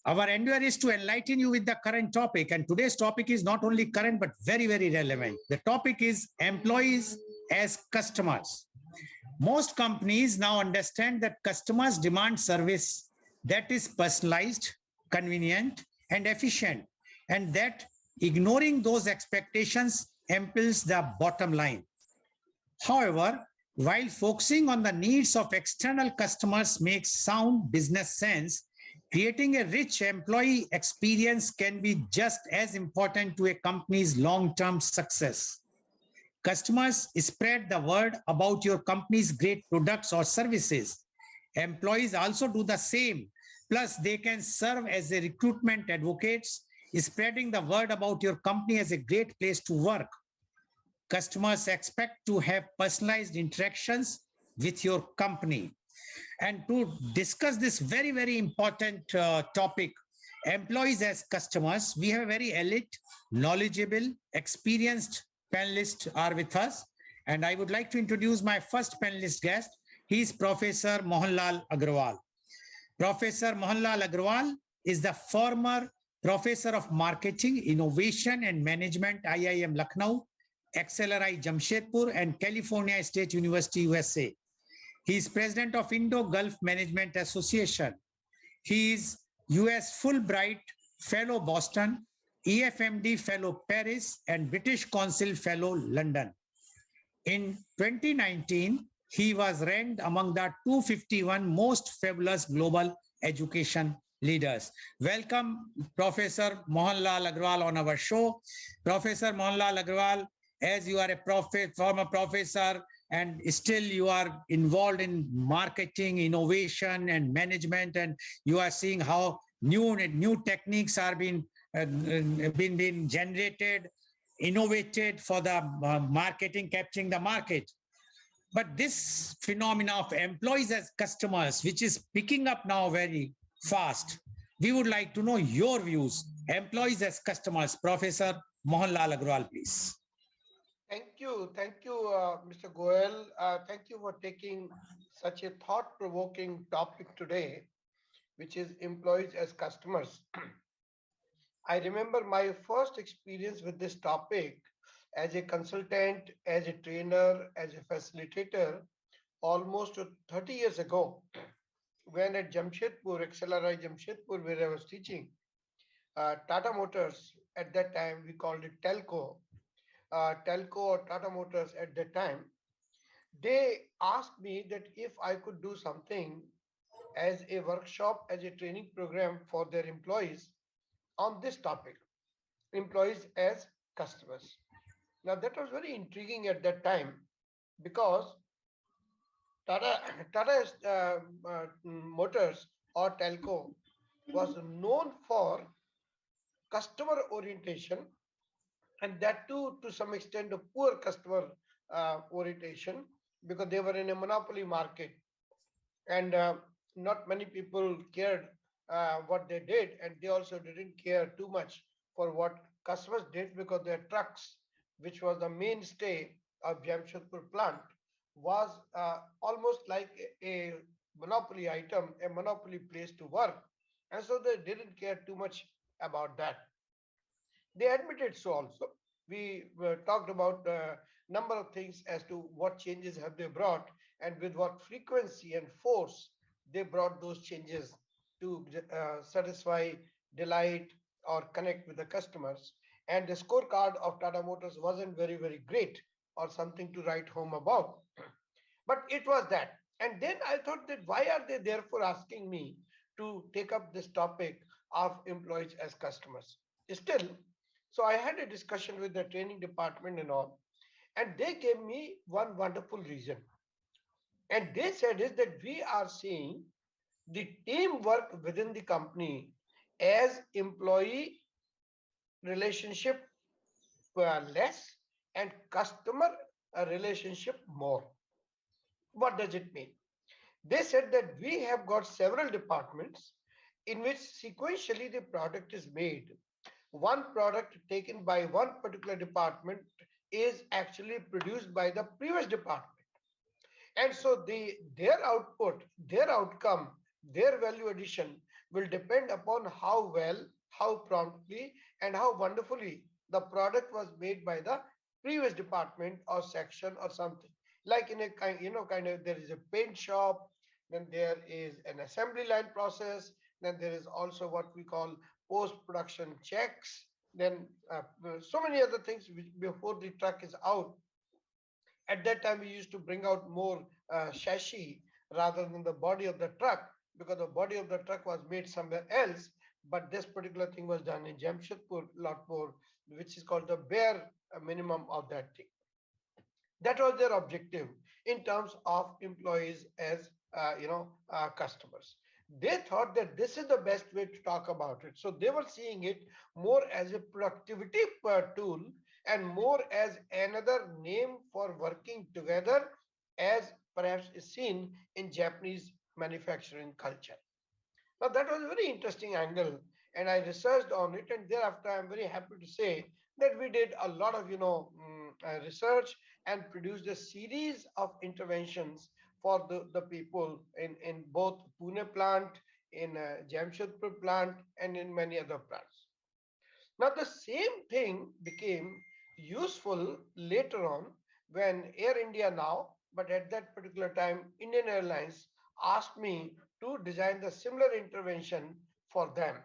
Our endeavor is to enlighten you with the current topic, and today's topic is not only current but very, very relevant. The topic is employees as customers. Most companies now understand that customers demand service that is personalized, convenient, and efficient, and that ignoring those expectations impels the bottom line. However, while focusing on the needs of external customers makes sound business sense, creating a rich employee experience can be just as important to a company's long-term success. Customers spread the word about your company's great products or services. Employees also do the same. Plus, they can serve as a recruitment advocates, spreading the word about your company as a great place to work. Customers expect to have personalized interactions with your company. And to discuss this very, very important topic, employees as customers, we have a very elite, knowledgeable, experienced panelists are with us. And I would like to introduce my first panelist guest. He is Professor Mohanlal Agrawal. Professor Mohanlal Agrawal is the former Professor of Marketing, Innovation and Management, IIM Lucknow, XLRI Jamshedpur, and California State University, USA. He is president of Indo-Gulf Management Association. He is US Fulbright Fellow Boston, EFMD Fellow Paris, and British Council Fellow London. In 2019, he was ranked among the 251 most fabulous global education leaders. Welcome, Professor Mohanlal Agrawal on our show. Professor Mohanlal Agrawal, as you are a former professor and still you are involved in marketing, innovation, and management, and you are seeing how new techniques are being generated, innovated for the marketing, capturing the market. But this phenomena of employees as customers, which is picking up now very fast, we would like to know your views. Employees as customers. Professor Mohanlal Agrawal, please. Thank you, Mr. Goel. Thank you for taking such a thought-provoking topic today, which is employees as customers. I remember my first experience with this topic as a consultant, as a trainer, as a facilitator, almost 30 years ago, when at Jamshedpur, XLRI Jamshedpur, where I was teaching, Tata Motors, at that time, we called it Telco, or Tata Motors at that time, they asked me that if I could do something as a workshop, as a training program for their employees on this topic, employees as customers. Now that was very intriguing at that time because Tata Motors or Telco was known for customer orientation, and that too to some extent a poor customer orientation, because they were in a monopoly market and not many people cared what they did, and they also didn't care too much for what customers did, because their trucks, which was the mainstay of Jamshedpur plant, was almost like a monopoly item, a monopoly place to work, and so they didn't care too much about that. They admitted so also. We talked about a number of things as to what changes have they brought and with what frequency and force they brought those changes to satisfy, delight, or connect with the customers. And the scorecard of Tata Motors wasn't very, very great or something to write home about. But it was that. And then I thought that why are they therefore asking me to take up this topic of employees as customers? Still, so I had a discussion with the training department and all, and they gave me one wonderful reason. And they said is that we are seeing the teamwork within the company as employee relationship less and customer relationship more. What does it mean? They said that we have got several departments in which sequentially the product is made. One product taken by one particular department is actually produced by the previous department. And so their output, their outcome, their value addition will depend upon how well, how promptly, and how wonderfully the product was made by the previous department or section or something. Like in a kind, kind of there is a paint shop, then there is an assembly line process, then there is also what we call post-production checks, then so many other things which before the truck is out. At that time, we used to bring out more chassis rather than the body of the truck because the body of the truck was made somewhere else. But this particular thing was done in Jamshedpur, lot more, which is called the bare minimum of that thing. That was their objective in terms of employees as customers. They thought that this is the best way to talk about it, so they were seeing it more as a productivity tool and more as another name for working together, as perhaps is seen in Japanese manufacturing culture. Now that was a very interesting angle, and I researched on it, and thereafter I'm very happy to say that we did a lot of research and produced a series of interventions for the people in both Pune plant, in Jamshedpur plant, and in many other plants. Now, the same thing became useful later on when Air India now, but at that particular time, Indian Airlines asked me to design the similar intervention for them,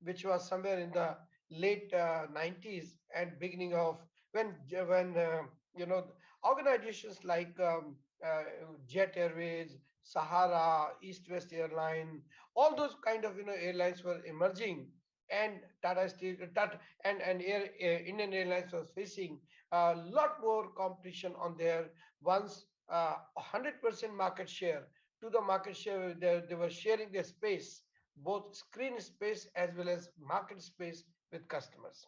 which was somewhere in the late 90s and beginning of when organizations like uh, Jet Airways, Sahara, East West Airline, all those kind of airlines were emerging, and Tata Steel, Tata and Indian Airlines was facing a lot more competition on their once 100% market share to the market share. They were sharing their space, both screen space as well as market space with customers.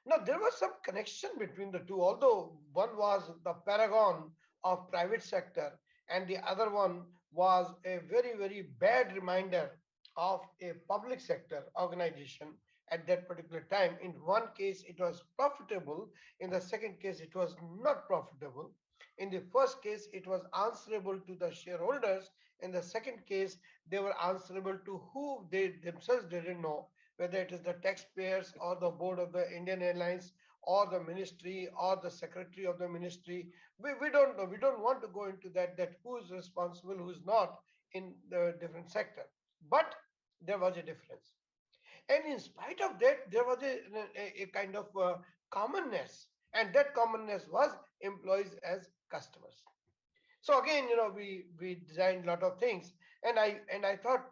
Now, there was some connection between the two, although one was the paragon of private sector and the other one was a very, very bad reminder of a public sector organization at that particular time. In one case, it was profitable. In the second case, it was not profitable. In the first case, it was answerable to the shareholders. In the second case, they were answerable to who they themselves didn't know, whether it is the taxpayers or the board of the Indian Airlines or the ministry or the secretary of the ministry. We don't know. We don't want to go into that who is responsible, who is not in the different sector. But there was a difference. And in spite of that, there was a kind of commonness. And that commonness was employees as customers. So again, we designed a lot of things, and I thought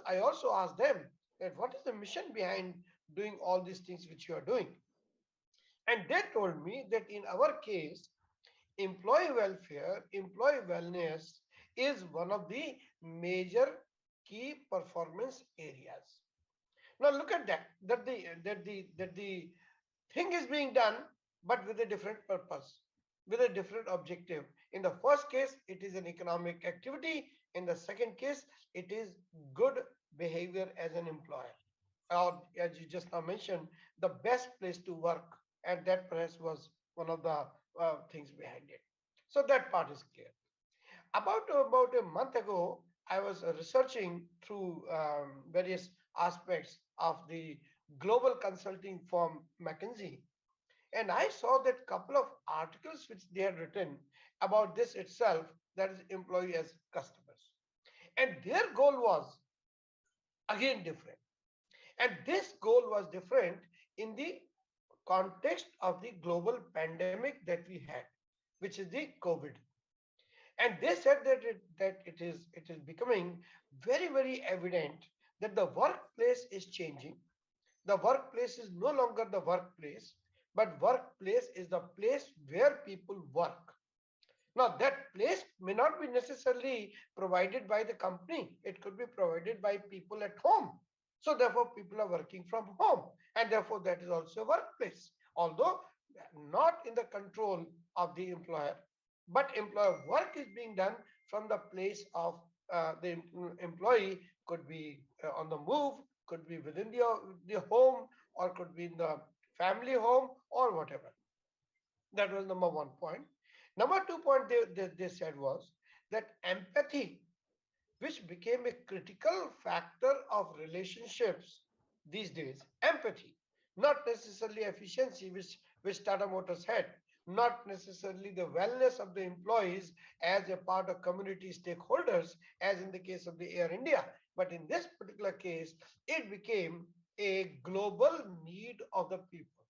I also asked them that what is the mission behind doing all these things which you are doing, and they told me that in our case, employee welfare, employee wellness is one of the major key performance areas. Now look at that. That the thing is being done, but with a different purpose, with a different objective. In the first case, it is an economic activity. In the second case, it is good behavior as an employer. Or as you just now mentioned, the best place to work. And that perhaps was one of the things behind it. So that part is clear. About a month ago, I was researching through various aspects of the global consulting firm McKinsey, and I saw that couple of articles which they had written about this itself, that is employee as customers. And their goal was again different. And this goal was different in the context of the global pandemic that we had, which is the COVID. And they said that it is becoming very, very evident that the workplace is changing. The workplace is no longer the workplace, but workplace is the place where people work. Now, that place may not be necessarily provided by the company, it could be provided by people at home. So, therefore, people are working from home, and therefore, that is also a workplace, although not in the control of the employer, but employer work is being done from the place of the employee, could be on the move, could be within the home, or could be in the family home, or whatever. That was number one point. Number 2 point they said was that empathy which became a critical factor of relationships these days. Empathy, not necessarily efficiency, which Tata Motors had, not necessarily the wellness of the employees as a part of community stakeholders, as in the case of the Air India, but in this particular case, it became a global need of the people,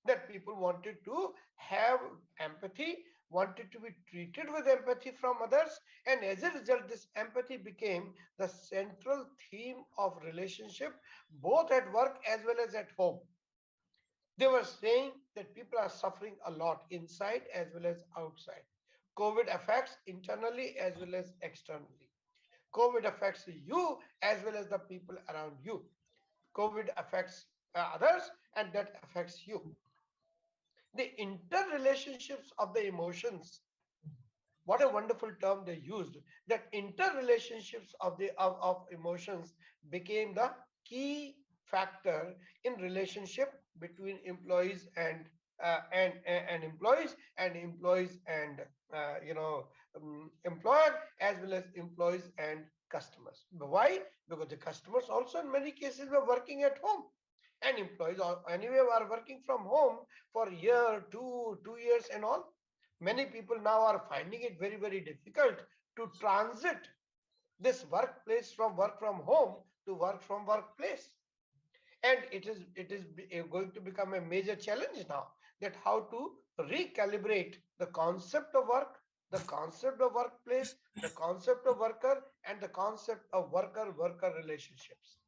that people wanted to have empathy, wanted to be treated with empathy from others, and as a result, this empathy became the central theme of relationship, both at work as well as at home. They were saying that people are suffering a lot inside as well as outside. COVID affects internally as well as externally. COVID affects you as well as the people around you. COVID affects others, and that affects you. The interrelationships of the emotions, what a wonderful term they used, that interrelationships of emotions became the key factor in relationship between employees and employees, and employees and employer, as well as employees and customers. Why? Because the customers also in many cases were working at home, and employees anyway are working from home for a year, 2 years and all. Many people now are finding it very, very difficult to transit this workplace from work from home to work from workplace. And it is going to become a major challenge now, that how to recalibrate the concept of work, the concept of workplace, the concept of worker, and the concept of worker relationships.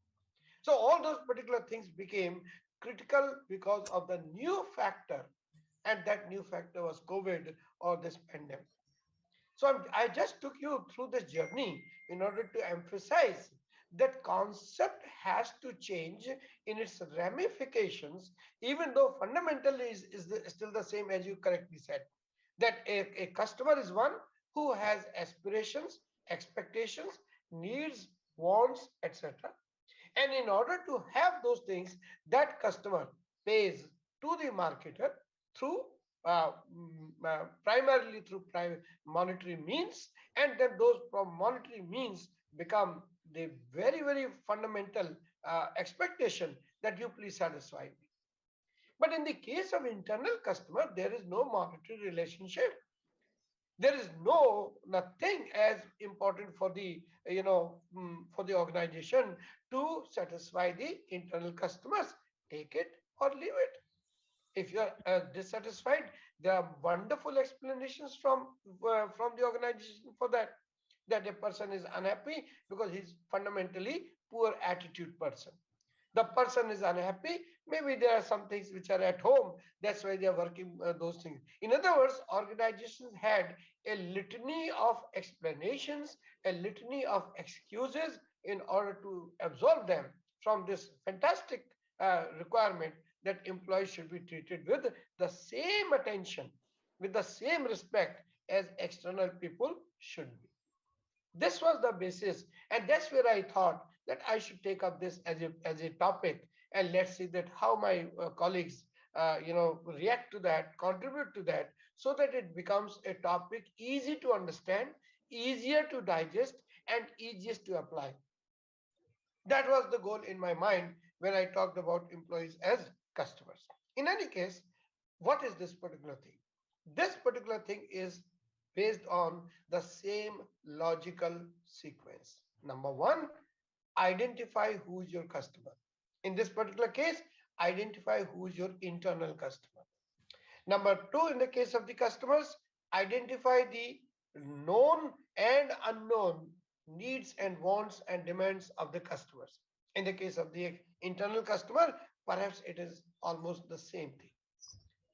So all those particular things became critical because of the new factor, and that new factor was COVID or this pandemic. So I just took you through this journey in order to emphasize that concept has to change in its ramifications, even though fundamentally still the same, as you correctly said, that a customer is one who has aspirations, expectations, needs, wants, etc. And in order to have those things, that customer pays to the marketer through primarily through private monetary means, and then those from monetary means become the very, very fundamental expectation that you please satisfy me. But in the case of internal customer, there is no monetary relationship. There is nothing as important for the for the organization to satisfy the internal customers. Take it or leave it. If you are dissatisfied, there are wonderful explanations from the organization for that, that a person is unhappy because he's fundamentally poor attitude person. The person is unhappy, maybe there are some things which are at home, that's why they are working those things. In other words, organizations had a litany of explanations, a litany of excuses in order to absolve them from this fantastic requirement that employees should be treated with the same attention, with the same respect as external people should be. This was the basis, and that's where I thought that I should take up this as a topic, and let's see that how my colleagues react to that, contribute to that, so that it becomes a topic easy to understand, easier to digest, and easiest to apply. That was the goal in my mind when I talked about employees as customers. In any case, what is this particular thing? This particular thing is based on the same logical sequence. Number one, identify who's your customer. In this particular case, identify who's your internal customer. Number two, in the case of the customers, identify the known and unknown needs and wants and demands of the customers. In the case of the internal customer, perhaps it is almost the same thing,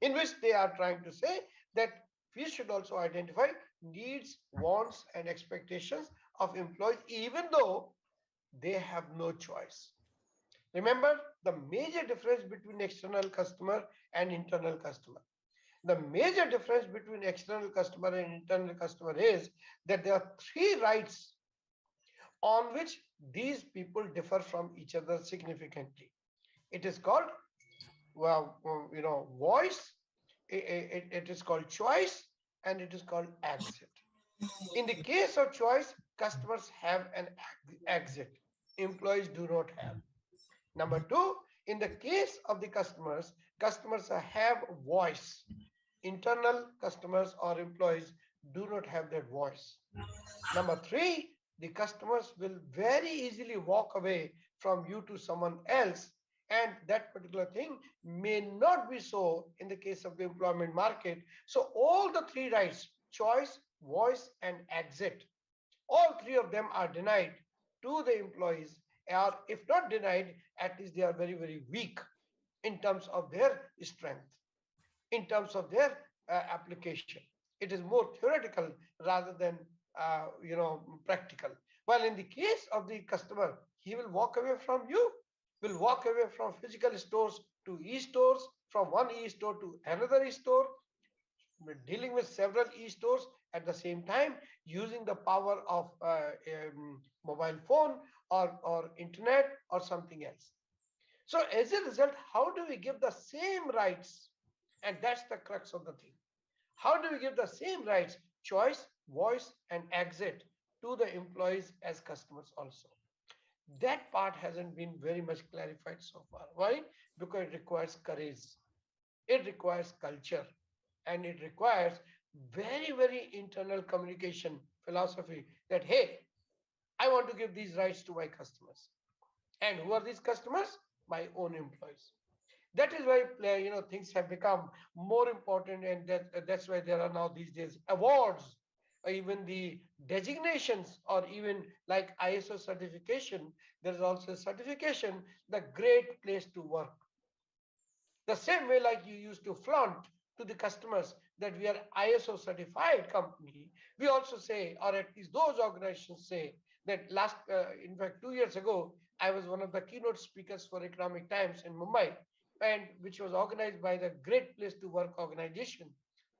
in which they are trying to say that we should also identify needs, wants, and expectations of employees, even though they have no choice. Remember the major difference between external customer and internal customer. The major difference between external customer and internal customer is that there are three rights on which these people differ from each other significantly. It is called, voice, it is called choice, and it is called exit. In the case of choice, customers have an exit. Employees do not have. Number two, in the case of the customers, customers have voice. Internal customers or employees do not have that voice. Number three, the customers will very easily walk away from you to someone else, and that particular thing may not be so in the case of the employment market. So, all the three rights, choice, voice, and exit, all three of them are denied to the employees, or if not denied, at least they are very, very weak in terms of their strength, in terms of their application. It is more theoretical rather than practical. While in the case of the customer, he will walk away from you, will walk away from physical stores to e-stores, from one e-store to another e-store, dealing with several e-stores at the same time, using the power of mobile phone or internet or something else. So as a result, how do we give the same rights? And that's the crux of the thing. How do we give the same rights, choice, voice, and exit to the employees as customers also? That part hasn't been very much clarified so far. Why? Because it requires courage, it requires culture, and it requires very, very internal communication philosophy that, hey, I want to give these rights to my customers. And who are these customers? My own employees. That is why things have become more important, and that's why there are now these days awards, or even the designations, or even like ISO certification. There is also a certification, the great place to work. The same way like you used to flaunt to the customers that we are ISO certified company, we also say, or at least those organizations say, that in fact, 2 years ago, I was one of the keynote speakers for Economic Times in Mumbai, and which was organized by the Great Place to Work organization,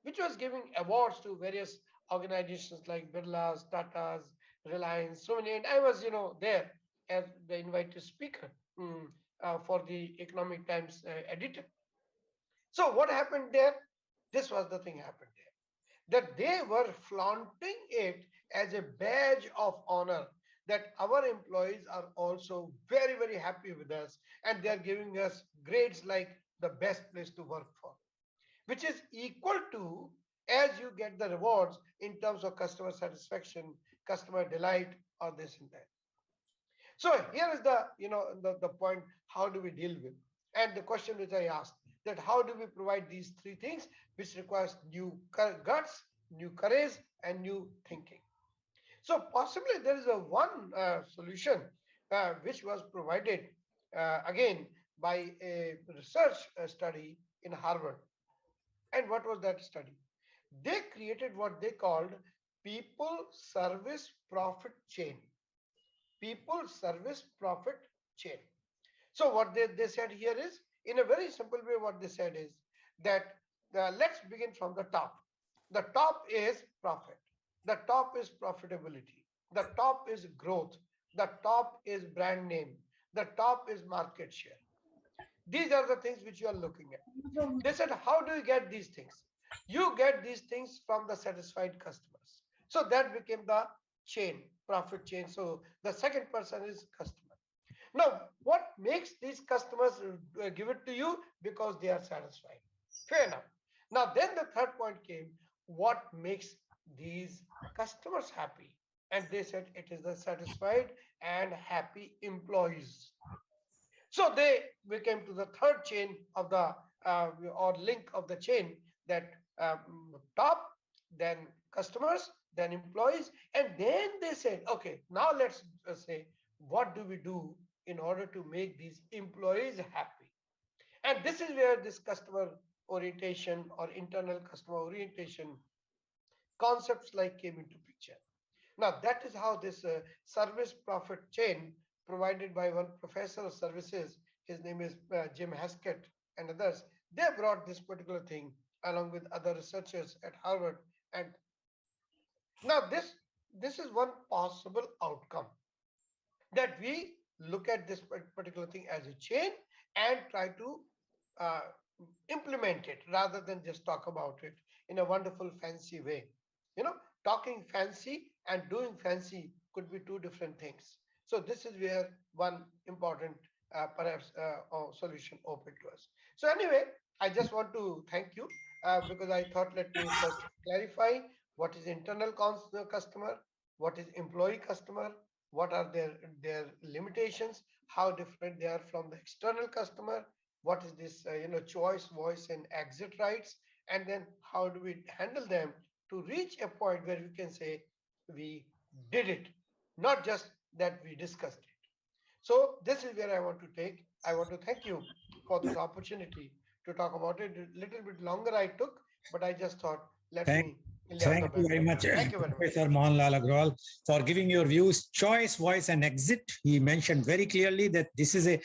which was giving awards to various organizations like Birla's, Tata's, Reliance, so many. And I was, there as the invited speaker for the Economic Times editor. So what happened there? This was the thing happened there, that they were flaunting it as a badge of honor, that our employees are also very, very happy with us, and they're giving us grades like the best place to work for, which is equal to as you get the rewards in terms of customer satisfaction, customer delight, or this and that. So here is the point, how do we deal with? And the question which I asked, that how do we provide these three things, which requires new guts, new courage, and new thinking. So possibly there is a one solution which was provided again by a research study in Harvard. And what was that study? They created what they called people service profit chain. People service profit chain. So what they said here is, in a very simple way, what they said is that let's begin from the top. The top is profit. The top is profitability. The top is growth. The top is brand name. The top is market share. These are the things which you are looking at. They said, how do you get these things? You get these things from the satisfied customers. So that became the chain, profit chain. So the second person is customer. Now, what makes these customers give it to you? Because they are satisfied. Fair enough. Now, then the third point came, what makes these customers happy? And they said it is the satisfied and happy employees. So we came to the third chain of the or link of the chain, that top, then customers, then employees, and then they said, okay, now let's say, what do we do in order to make these employees happy? And this is where this customer orientation or internal customer orientation concepts like came into picture. Now that is how this service profit chain provided by one professor of services, his name is Jim Haskett and others, they brought this particular thing along with other researchers at Harvard. And now this is one possible outcome, that we look at this particular thing as a chain and try to uh, implement it rather than just talk about it in a wonderful fancy way. Talking fancy and doing fancy could be two different things. So this is where one important perhaps solution open to us. So anyway, I just want to thank you because I thought let me first clarify what is internal customer, what is employee customer, what are their limitations, how different they are from the external customer, what is this choice, voice, and exit rights, and then how do we handle them to reach a point where we can say we did it, not just that we discussed it. So this is where I want to take. I want to thank you for this opportunity to talk about it. A little bit longer I took, but I just thought let Thank, me lay out the thank you very background. much, Thank you very much. Professor Mohanlal Agrawal, for giving your views. Choice, voice, and exit. He mentioned very clearly that this is a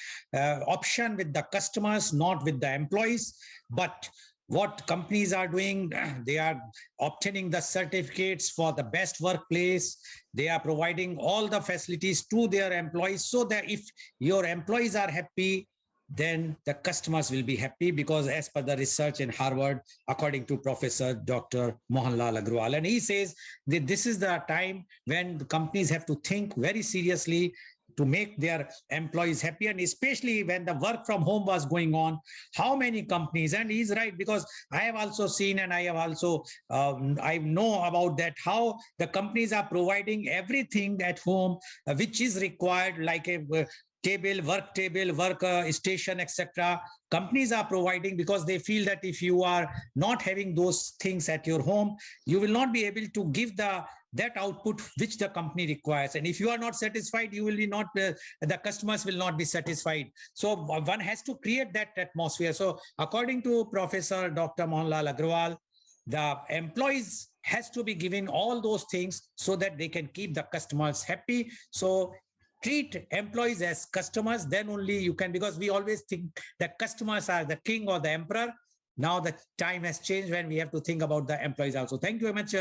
option with the customers, not with the employees. But what companies are doing, they are obtaining the certificates for the best workplace. They are providing all the facilities to their employees so that if your employees are happy, then the customers will be happy, because as per the research in Harvard, according to Professor Dr. Mohanlal Agrawal, and he says that this is the time when the companies have to think very seriously to make their employees happy, and especially when the work from home was going on, how many companies, and he's right, because I have also seen, and I have also I know about that, how the companies are providing everything at home which is required, like a table, work station, etc. Companies are providing, because they feel that if you are not having those things at your home, you will not be able to give that output which the company requires, and if you are not satisfied, you will be not the customers will not be satisfied. So one has to create that atmosphere. So according to Professor Dr. Mohanlal Agrawal, the employees has to be given all those things so that they can keep the customers happy. So treat employees as customers, then only you can, because we always think that customers are the king or the emperor. Now the time has changed when we have to think about the employees also. Thank you very much,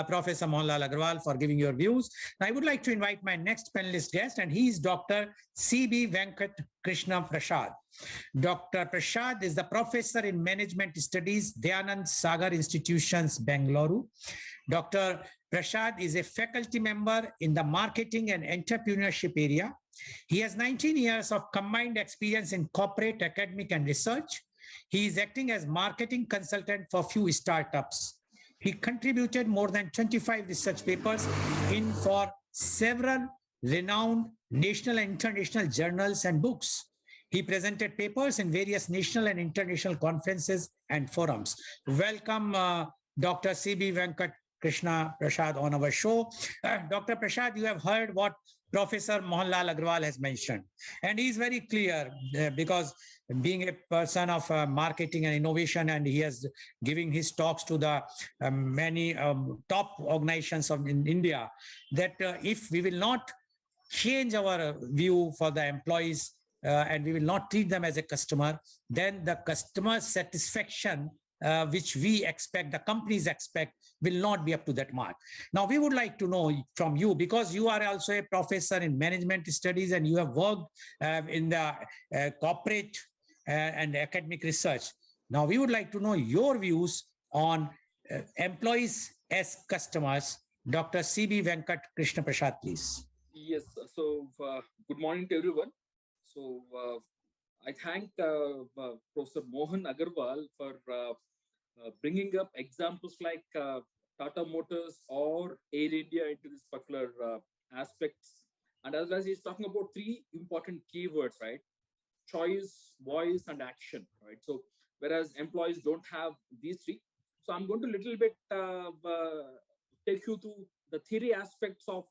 Professor Mohanlal Agrawal, for giving your views. Now I would like to invite my next panelist guest, and he is Dr. C.B. Venkat Krishna Prasad. Dr. Prasad is the professor in management studies, Dayanand Sagar Institutions, Bangalore. Dr. Prasad is a faculty member in the marketing and entrepreneurship area. He has 19 years of combined experience in corporate, academic, and research. He is acting as marketing consultant for few startups. He contributed more than 25 research papers in for several renowned national and international journals and books. He presented papers in various national and international conferences and forums. Welcome, Dr. C.B. Venkat Krishna Prasad on our show. Dr. Prasad, you have heard what Professor Mohanlal Agrawal has mentioned. And he is very clear because being a person of marketing and innovation, and he has giving his talks to the many top organizations in India, that if we will not change our view for the employees and we will not treat them as a customer, then the customer satisfaction which we expect, the companies expect, will not be up to that mark. Now, we would like to know from you, because you are also a professor in management studies and you have worked in the corporate and academic research. Now, we would like to know your views on employees as customers. Dr. C.B. Venkat Krishna Prasad, please. Yes, so good morning to everyone. So I thank Professor Mohan Agarwal for bringing up examples like Tata Motors or Air India into this particular aspects. And as well as he's talking about three important keywords, right? Choice, voice, and action, right? So whereas employees don't have these three. So I'm going to little bit take you to the theory aspects of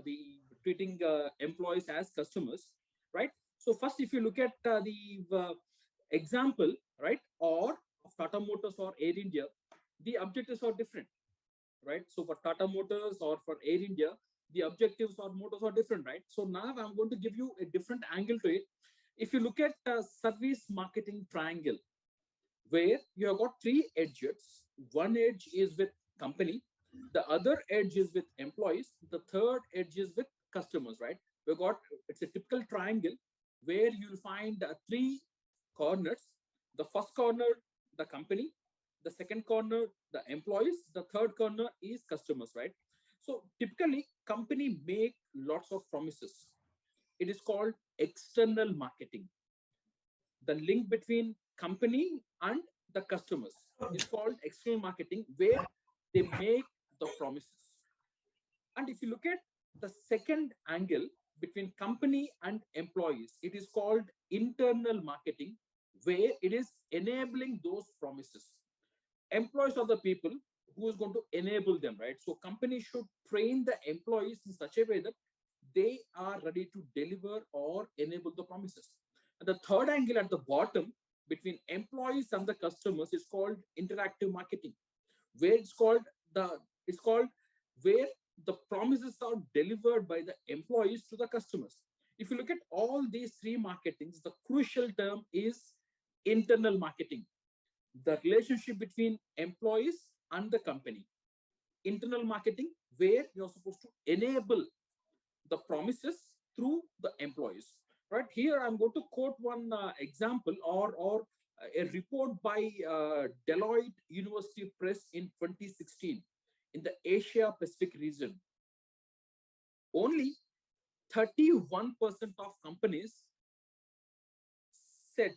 the treating employees as customers, right? So first, if you look at the example, right, or of Tata Motors or Air India, the objectives are different, right? So for Tata Motors or for Air India, the objectives or motors are different, right? So now I'm going to give you a different angle to it. If you look at service marketing triangle, where you have got three edges. One edge is with company, the other edge is with employees, the third edge is with customers, right? We've got, it's a typical triangle where you'll find three corners. The first corner, the company, the second corner, the employees, the third corner is customers, right? So typically, company make lots of promises. It is called external marketing. The link between company and the customers is called external marketing, where they make the promises. And if you look at the second angle between company and employees, it is called internal marketing, where it is enabling those promises. Employees are the people who is going to enable them, right? So company should train the employees in such a way that they are ready to deliver or enable the promises. And the third angle at the bottom between employees and the customers is called interactive marketing, where it's called where the promises are delivered by the employees to the customers. If you look at all these three marketings, the crucial term is internal marketing, the relationship between employees and the company. Internal marketing, where you're supposed to enable the promises through the employees. Right here, I'm going to quote one example or a report by Deloitte University Press in 2016 in the Asia Pacific region. Only 31% of companies said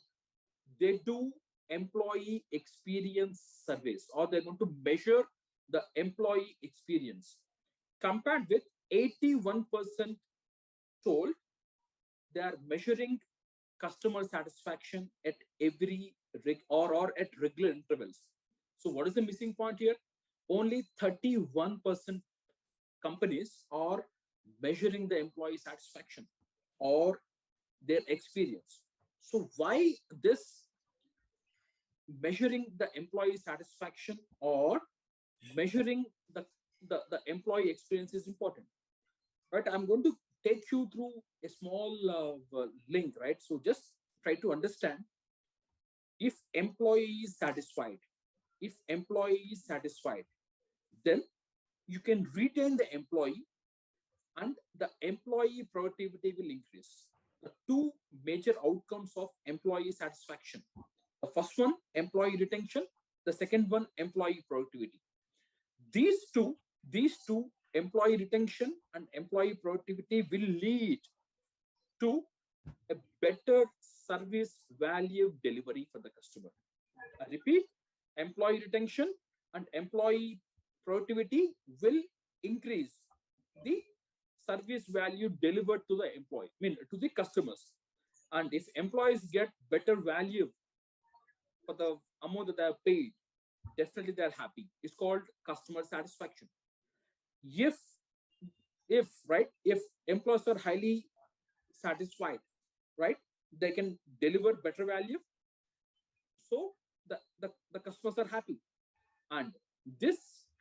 they do employee experience surveys, or they're going to measure the employee experience, compared with 81% told they are measuring customer satisfaction at every or at regular intervals. So what is the missing point here? Only 31% companies are measuring the employee satisfaction or their experience. So why this measuring the employee satisfaction or measuring the employee experience is important? Right, I'm going to take you through a small link, right? So just try to understand. If employee is satisfied, if employee is satisfied, then you can retain the employee and the employee productivity will increase. The two major outcomes of employee satisfaction. The first one, employee retention. The second one, employee productivity. These two, employee retention and employee productivity, will lead to a better service value delivery for the customer. I repeat, employee retention and employee productivity will increase the service value delivered to the employee, to the customers. And if employees get better value for the amount that they have paid, definitely they're happy. It's called customer satisfaction. If if employees are highly satisfied, right, they can deliver better value, so the customers are happy. And this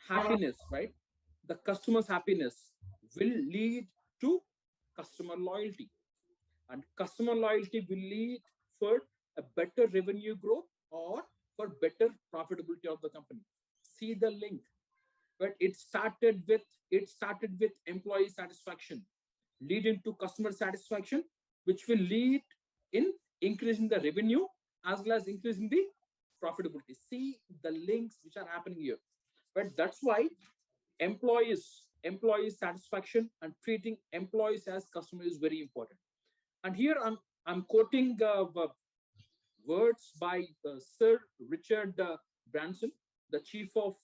happiness, right, the customer's happiness will lead to customer loyalty, and customer loyalty will lead for a better revenue growth or for better profitability of the company. See the link. But it started with employee satisfaction, leading to customer satisfaction, which will lead in increasing the revenue as well as increasing the profitability. See the links which are happening here. But that's why employee satisfaction and treating employees as customers is very important. And here I'm quoting words by Sir Richard Branson, the chief of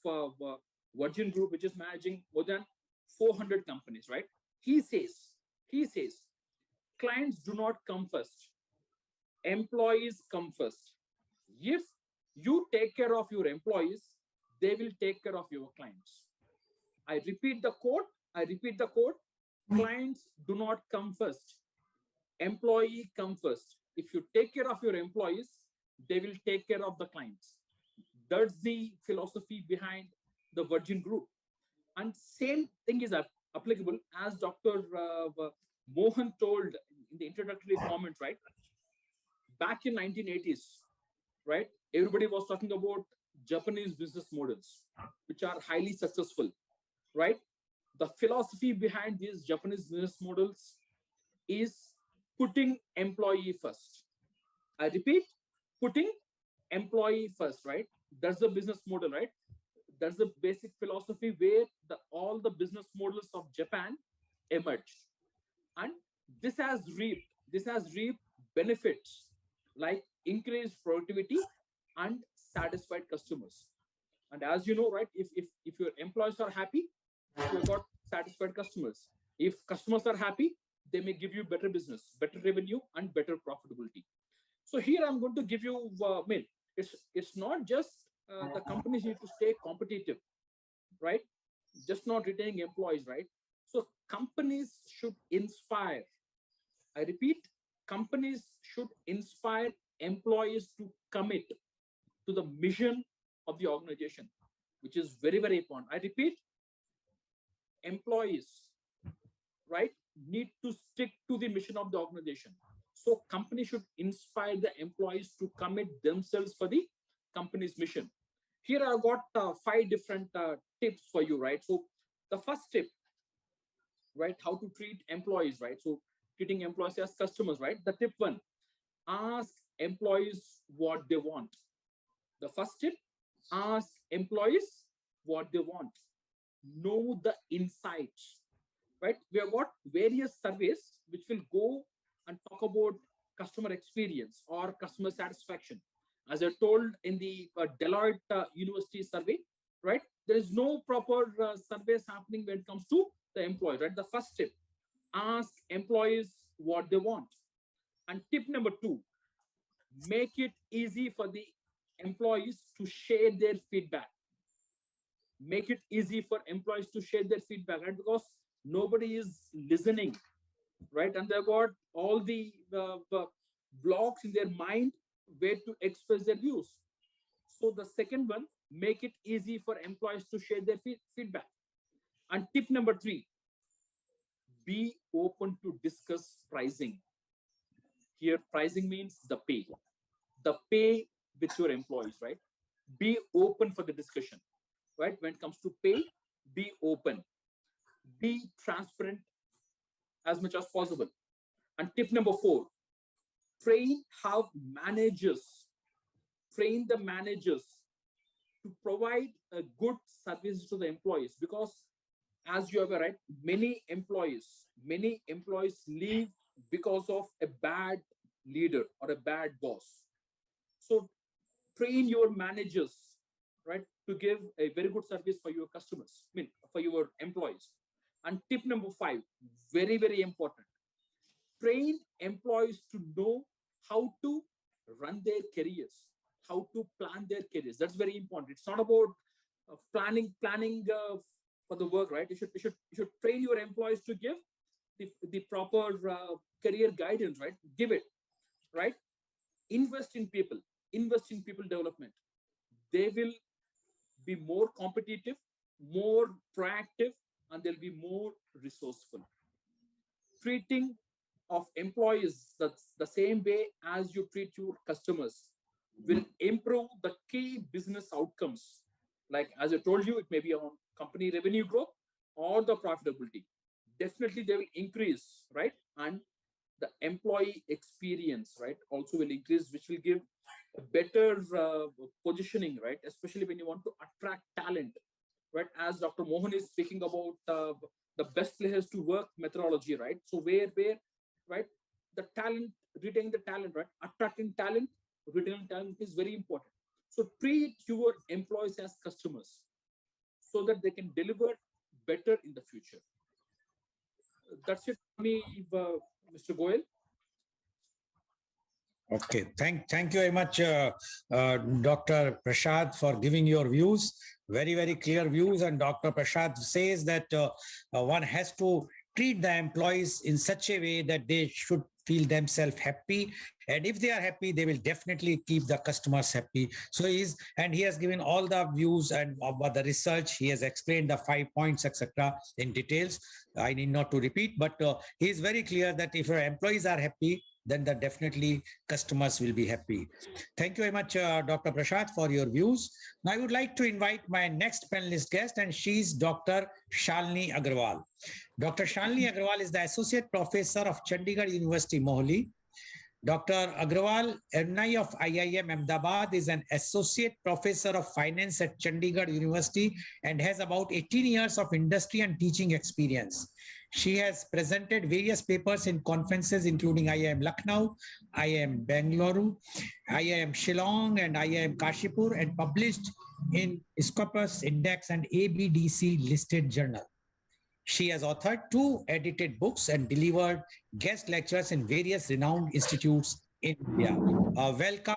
Virgin Group, which is managing more than 400 companies, right? He says, clients do not come first, employees come first. If you take care of your employees, they will take care of your clients. I repeat the quote. Clients do not come first, employee come first. If you take care of your employees, they will take care of the clients. That's the philosophy behind the Virgin Group. And same thing is applicable, as Dr. Mohan told in the introductory comments, right? Back in 1980s, right? Everybody was talking about Japanese business models, which are highly successful, right? The philosophy behind these Japanese business models is putting employee first. I repeat, putting employee first, right? That's the business model, right? That's the basic philosophy where all the business models of Japan emerged. And this has reaped benefits like increased productivity and satisfied customers. And as you know, right, if your employees are happy, you've got satisfied customers. If customers are happy, they may give you better business, better revenue, and better profitability. So here I'm going to give you, it's not just the companies need to stay competitive, right? Just not retaining employees, right? So companies should inspire. I repeat, companies should inspire employees to commit to the mission of the organization, which is very, very important. I repeat, employees, right, need to stick to the mission of the organization. So company should inspire the employees to commit themselves for the company's mission. Here I've got 5 different tips for you, right? So the first tip, right, how to treat employees, right? So treating employees as customers, right? The tip 1, ask employees what they want. The first tip, ask employees what they want. Know the insights, right? We have got various surveys which will go and talk about customer experience or customer satisfaction. As I told in the Deloitte University survey, right? There is no proper surveys happening when it comes to the employee, right? The first tip, ask employees what they want. And tip number 2, make it easy for the employees to share their feedback. Make it easy for employees to share their feedback, right? Because nobody is listening, right? And they've got all the blocks in their mind where to express their views. So the second one, make it easy for employees to share their feedback. And tip number 3, be open to discuss pricing. Here, pricing means the pay with your employees, right? Be open for the discussion, right? When it comes to pay, be open, be transparent as much as possible. And tip number 4, have managers, train the managers to provide a good service to the employees, because as you are right, many employees leave because of a bad leader or a bad boss. So train your managers, right, to give a very good service for your customers, for your employees. And tip number 5, very, very important, train employees to know how to run their careers, how to plan their careers. That's very important. It's not about planning for the work, right? You should train your employees to give the proper career guidance, right? Give it, right? Invest in people development. They will be more competitive, more proactive, and they'll be more resourceful. Treating of employees that's the same way as you treat your customers will improve the key business outcomes. Like as I told you, it may be on company revenue growth or the profitability. Definitely they will increase, right? And the employee experience, right, also will increase, which will give a better positioning, right? Especially when you want to attract talent, right? As Dr. Mohan is speaking about the best places to work methodology, right? So where, right, the talent, retaining the talent, right? Attracting talent, retaining talent is very important. So treat your employees as customers so that they can deliver better in the future. That's it for me, Mr. Goel. Okay, thank you very much, Dr. Prashad, for giving your views. Very, very clear views. And Dr. Prashad says that one has to treat the employees in such a way that they should feel themselves happy. And if they are happy, they will definitely keep the customers happy. So he has given all the views and about the research. He has explained the 5 points, etc. in details. I need not to repeat, but he is very clear that if your employees are happy, then definitely customers will be happy. Thank you very much, Dr. Prashad, for your views. Now I would like to invite my next panelist guest, and she's Dr. Shalini Agarwal. Dr. Shalini Agarwal is the Associate Professor of Chandigarh University, Mohali. Dr. Agrawal, alumni of IIM Ahmedabad, is an associate professor of finance at Chandigarh University and has about 18 years of industry and teaching experience. She has presented various papers in conferences including IIM Lucknow, IIM Bangalore, IIM Shillong, and IIM Kashipur, and published in Scopus Index and ABDC listed journal. She has authored two edited books and delivered guest lectures in various renowned institutes in India. Welcome,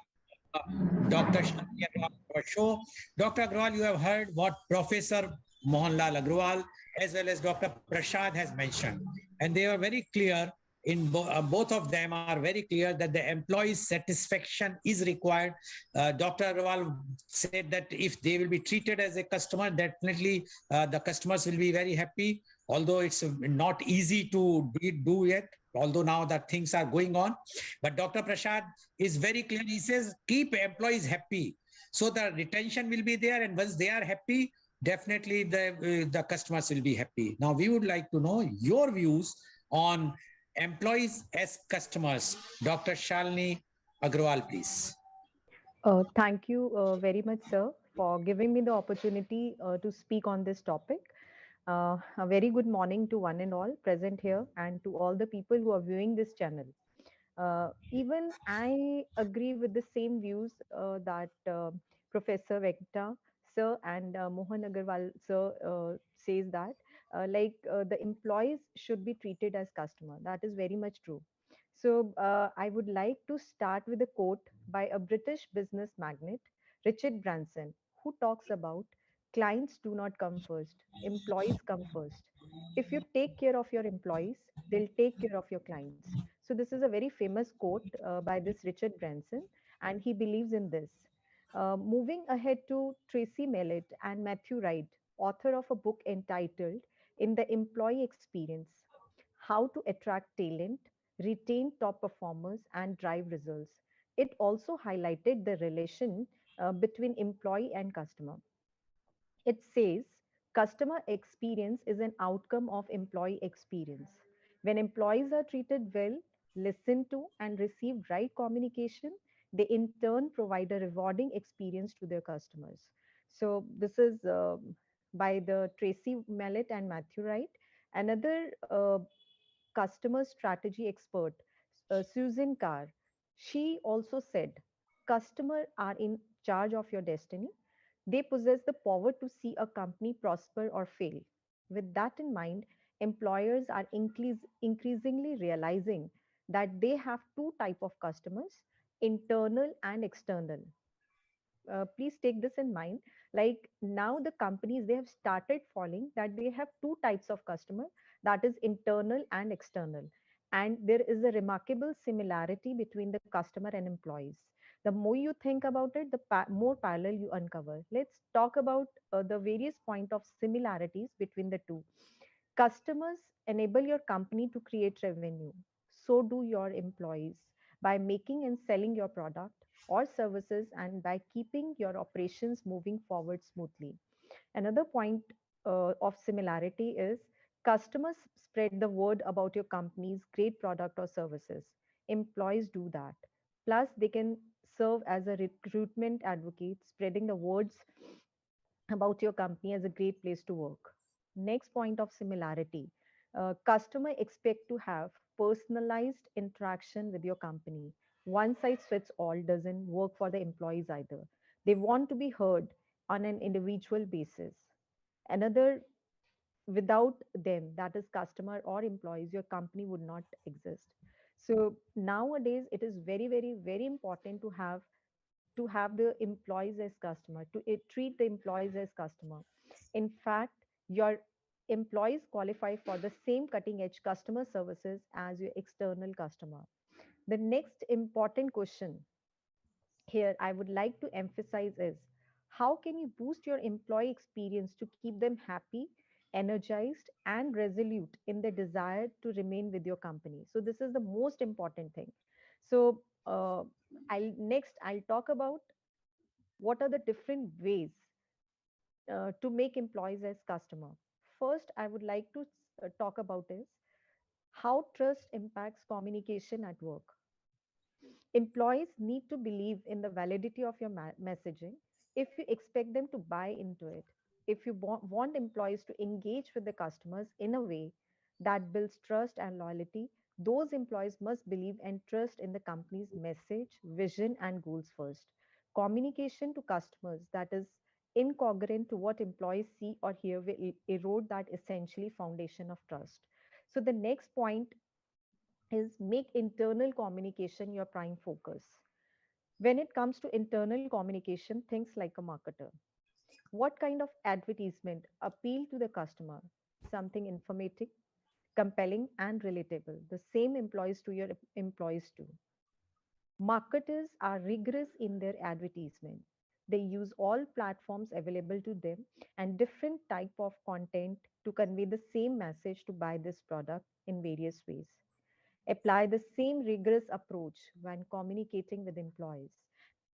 uh, Dr. Shani Agrawal, to our show. Dr. Agrawal, you have heard what Professor Mohanlal Agrawal as well as Dr. Prasad has mentioned. And they are very clear both of them are very clear that the employee's satisfaction is required. Dr. Agrawal said that if they will be treated as a customer, definitely the customers will be very happy, although it's not easy to do yet, although now that things are going on. But Dr. Prasad is very clear. He says, keep employees happy. So the retention will be there. And once they are happy, definitely the customers will be happy. Now, we would like to know your views on employees as customers. Dr. Shalini Agrawal, please. Thank you very much, sir, for giving me the opportunity to speak on this topic. A very good morning to one and all present here and to all the people who are viewing this channel. Even I agree with the same views that Professor Vekta sir and Mohan Agarwal sir says that the employees should be treated as customer. That is very much true. So I would like to start with a quote by a British business magnate, Richard Branson, who talks about clients do not come first, employees come first. If you take care of your employees, they'll take care of your clients. So this is a very famous quote by this Richard Branson, and he believes in this. Moving ahead to Tracy Mellett and Matthew Wright, author of a book entitled In the Employee Experience: How to Attract Talent, Retain Top Performers, and Drive Results. It also highlighted the relation between employee and customer. It says customer experience is an outcome of employee experience. When employees are treated well, listened to, and receive right communication, they in turn provide a rewarding experience to their customers. So, this is by the Tracy Mallet and Matthew Wright. Another customer strategy expert, Susan Carr, she also said, customers are in charge of your destiny. They possess the power to see a company prosper or fail. With that in mind, employers are increasingly realizing that they have two type of customers, internal and external. Please take this in mind. Like now the companies, they have started following that they have two types of customer, that is internal and external. And there is a remarkable similarity between the customer and employees. The more you think about it, the more parallel you uncover. Let's talk about the various point of similarities between the two. Customers enable your company to create revenue. So do your employees by making and selling your product or services and by keeping your operations moving forward smoothly. Another point of similarity is customers spread the word about your company's great product or services. Employees do that. Plus, they can serve as a recruitment advocate, spreading the words about your company as a great place to work. Next point of similarity, customer expect to have personalized interaction with your company. One size fits all doesn't work for the employees either. They want to be heard on an individual basis. Another, without them, that is customer or employees, your company would not exist. So nowadays it is very, very, very important to have the employees as customer, to treat the employees as customer. In fact, your employees qualify for the same cutting edge customer services as your external customer. The next important question here I would like to emphasize is how can you boost your employee experience to keep them happy, energized, and resolute in their desire to remain with your company? So this is the most important thing. So I'll talk about what are the different ways to make employees as customer. First, I would like to talk about is how trust impacts communication at work. Employees need to believe in the validity of your messaging if you expect them to buy into it. If you want employees to engage with the customers in a way that builds trust and loyalty, those employees must believe and trust in the company's message, vision, and goals first. Communication to customers that is incongruent to what employees see or hear will erode that essentially foundation of trust. So the next point is make internal communication your prime focus. When it comes to internal communication, things like a marketer. What kind of advertisement appeal to the customer? Something informative, compelling, and relatable. The same employees to your employees too. Marketers are rigorous in their advertisement. They use all platforms available to them and different type of content to convey the same message to buy this product in various ways. Apply the same rigorous approach when communicating with employees.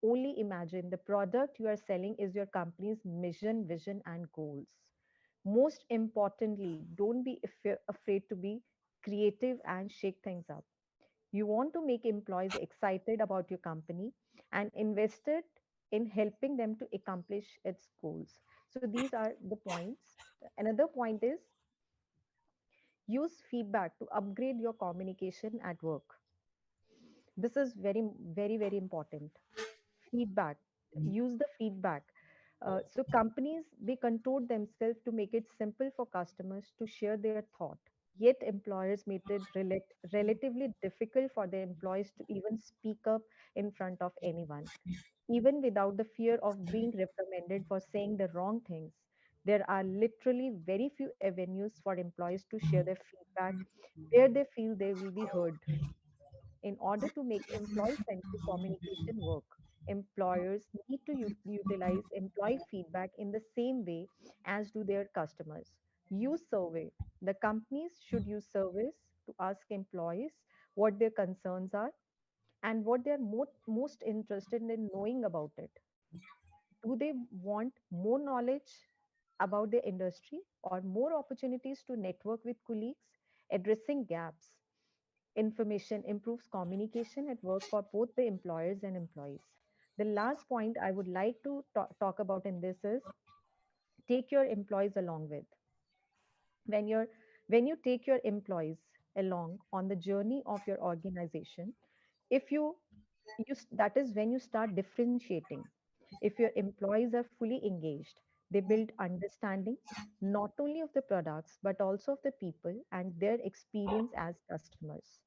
Only imagine the product you are selling is your company's mission, vision, and goals. Most importantly, don't be afraid to be creative and shake things up. You want to make employees excited about your company and invested in helping them to accomplish its goals. So these are the points. Another point is use feedback to upgrade your communication at work. This is very important. Feedback. Use the feedback. So companies, they control themselves to make it simple for customers to share their thought. Yet employers made it relatively difficult for their employees to even speak up in front of anyone, even without the fear of being reprimanded for saying the wrong things. There are literally very few avenues for employees to share their feedback where they feel they will be heard. In order to make employee-centric communication work, employers need to utilize employee feedback in the same way as do their customers. Use survey. The companies should use surveys to ask employees what their concerns are and what they're most interested in knowing about it. Do they want more knowledge about the industry or more opportunities to network with colleagues? Addressing gaps information improves communication at work for both the employers and employees. The last point I would like to talk about in this is take your employees along with. When you're when you take your employees along on the journey of your organization, if that is when you start differentiating. If your employees are fully engaged, they build understanding not only of the products but also of the people and their experience as customers.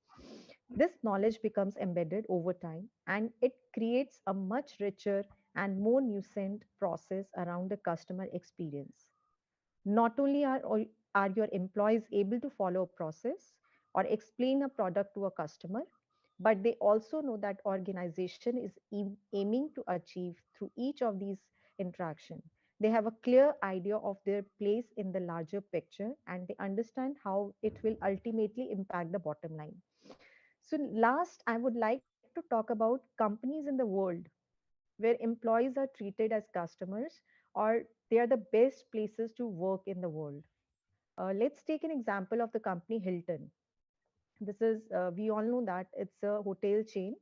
This knowledge becomes embedded over time and it creates a much richer and more nuanced process around the customer experience. Not only are your employees able to follow a process or explain a product to a customer, but they also know that organization is aiming to achieve through each of these interaction. They have a clear idea of their place in the larger picture and they understand how it will ultimately impact the bottom line. So last, I would like to talk about companies in the world where employees are treated as customers or they are the best places to work in the world. Let's take an example of the company Hilton. This is, we all know that it's a hotel chain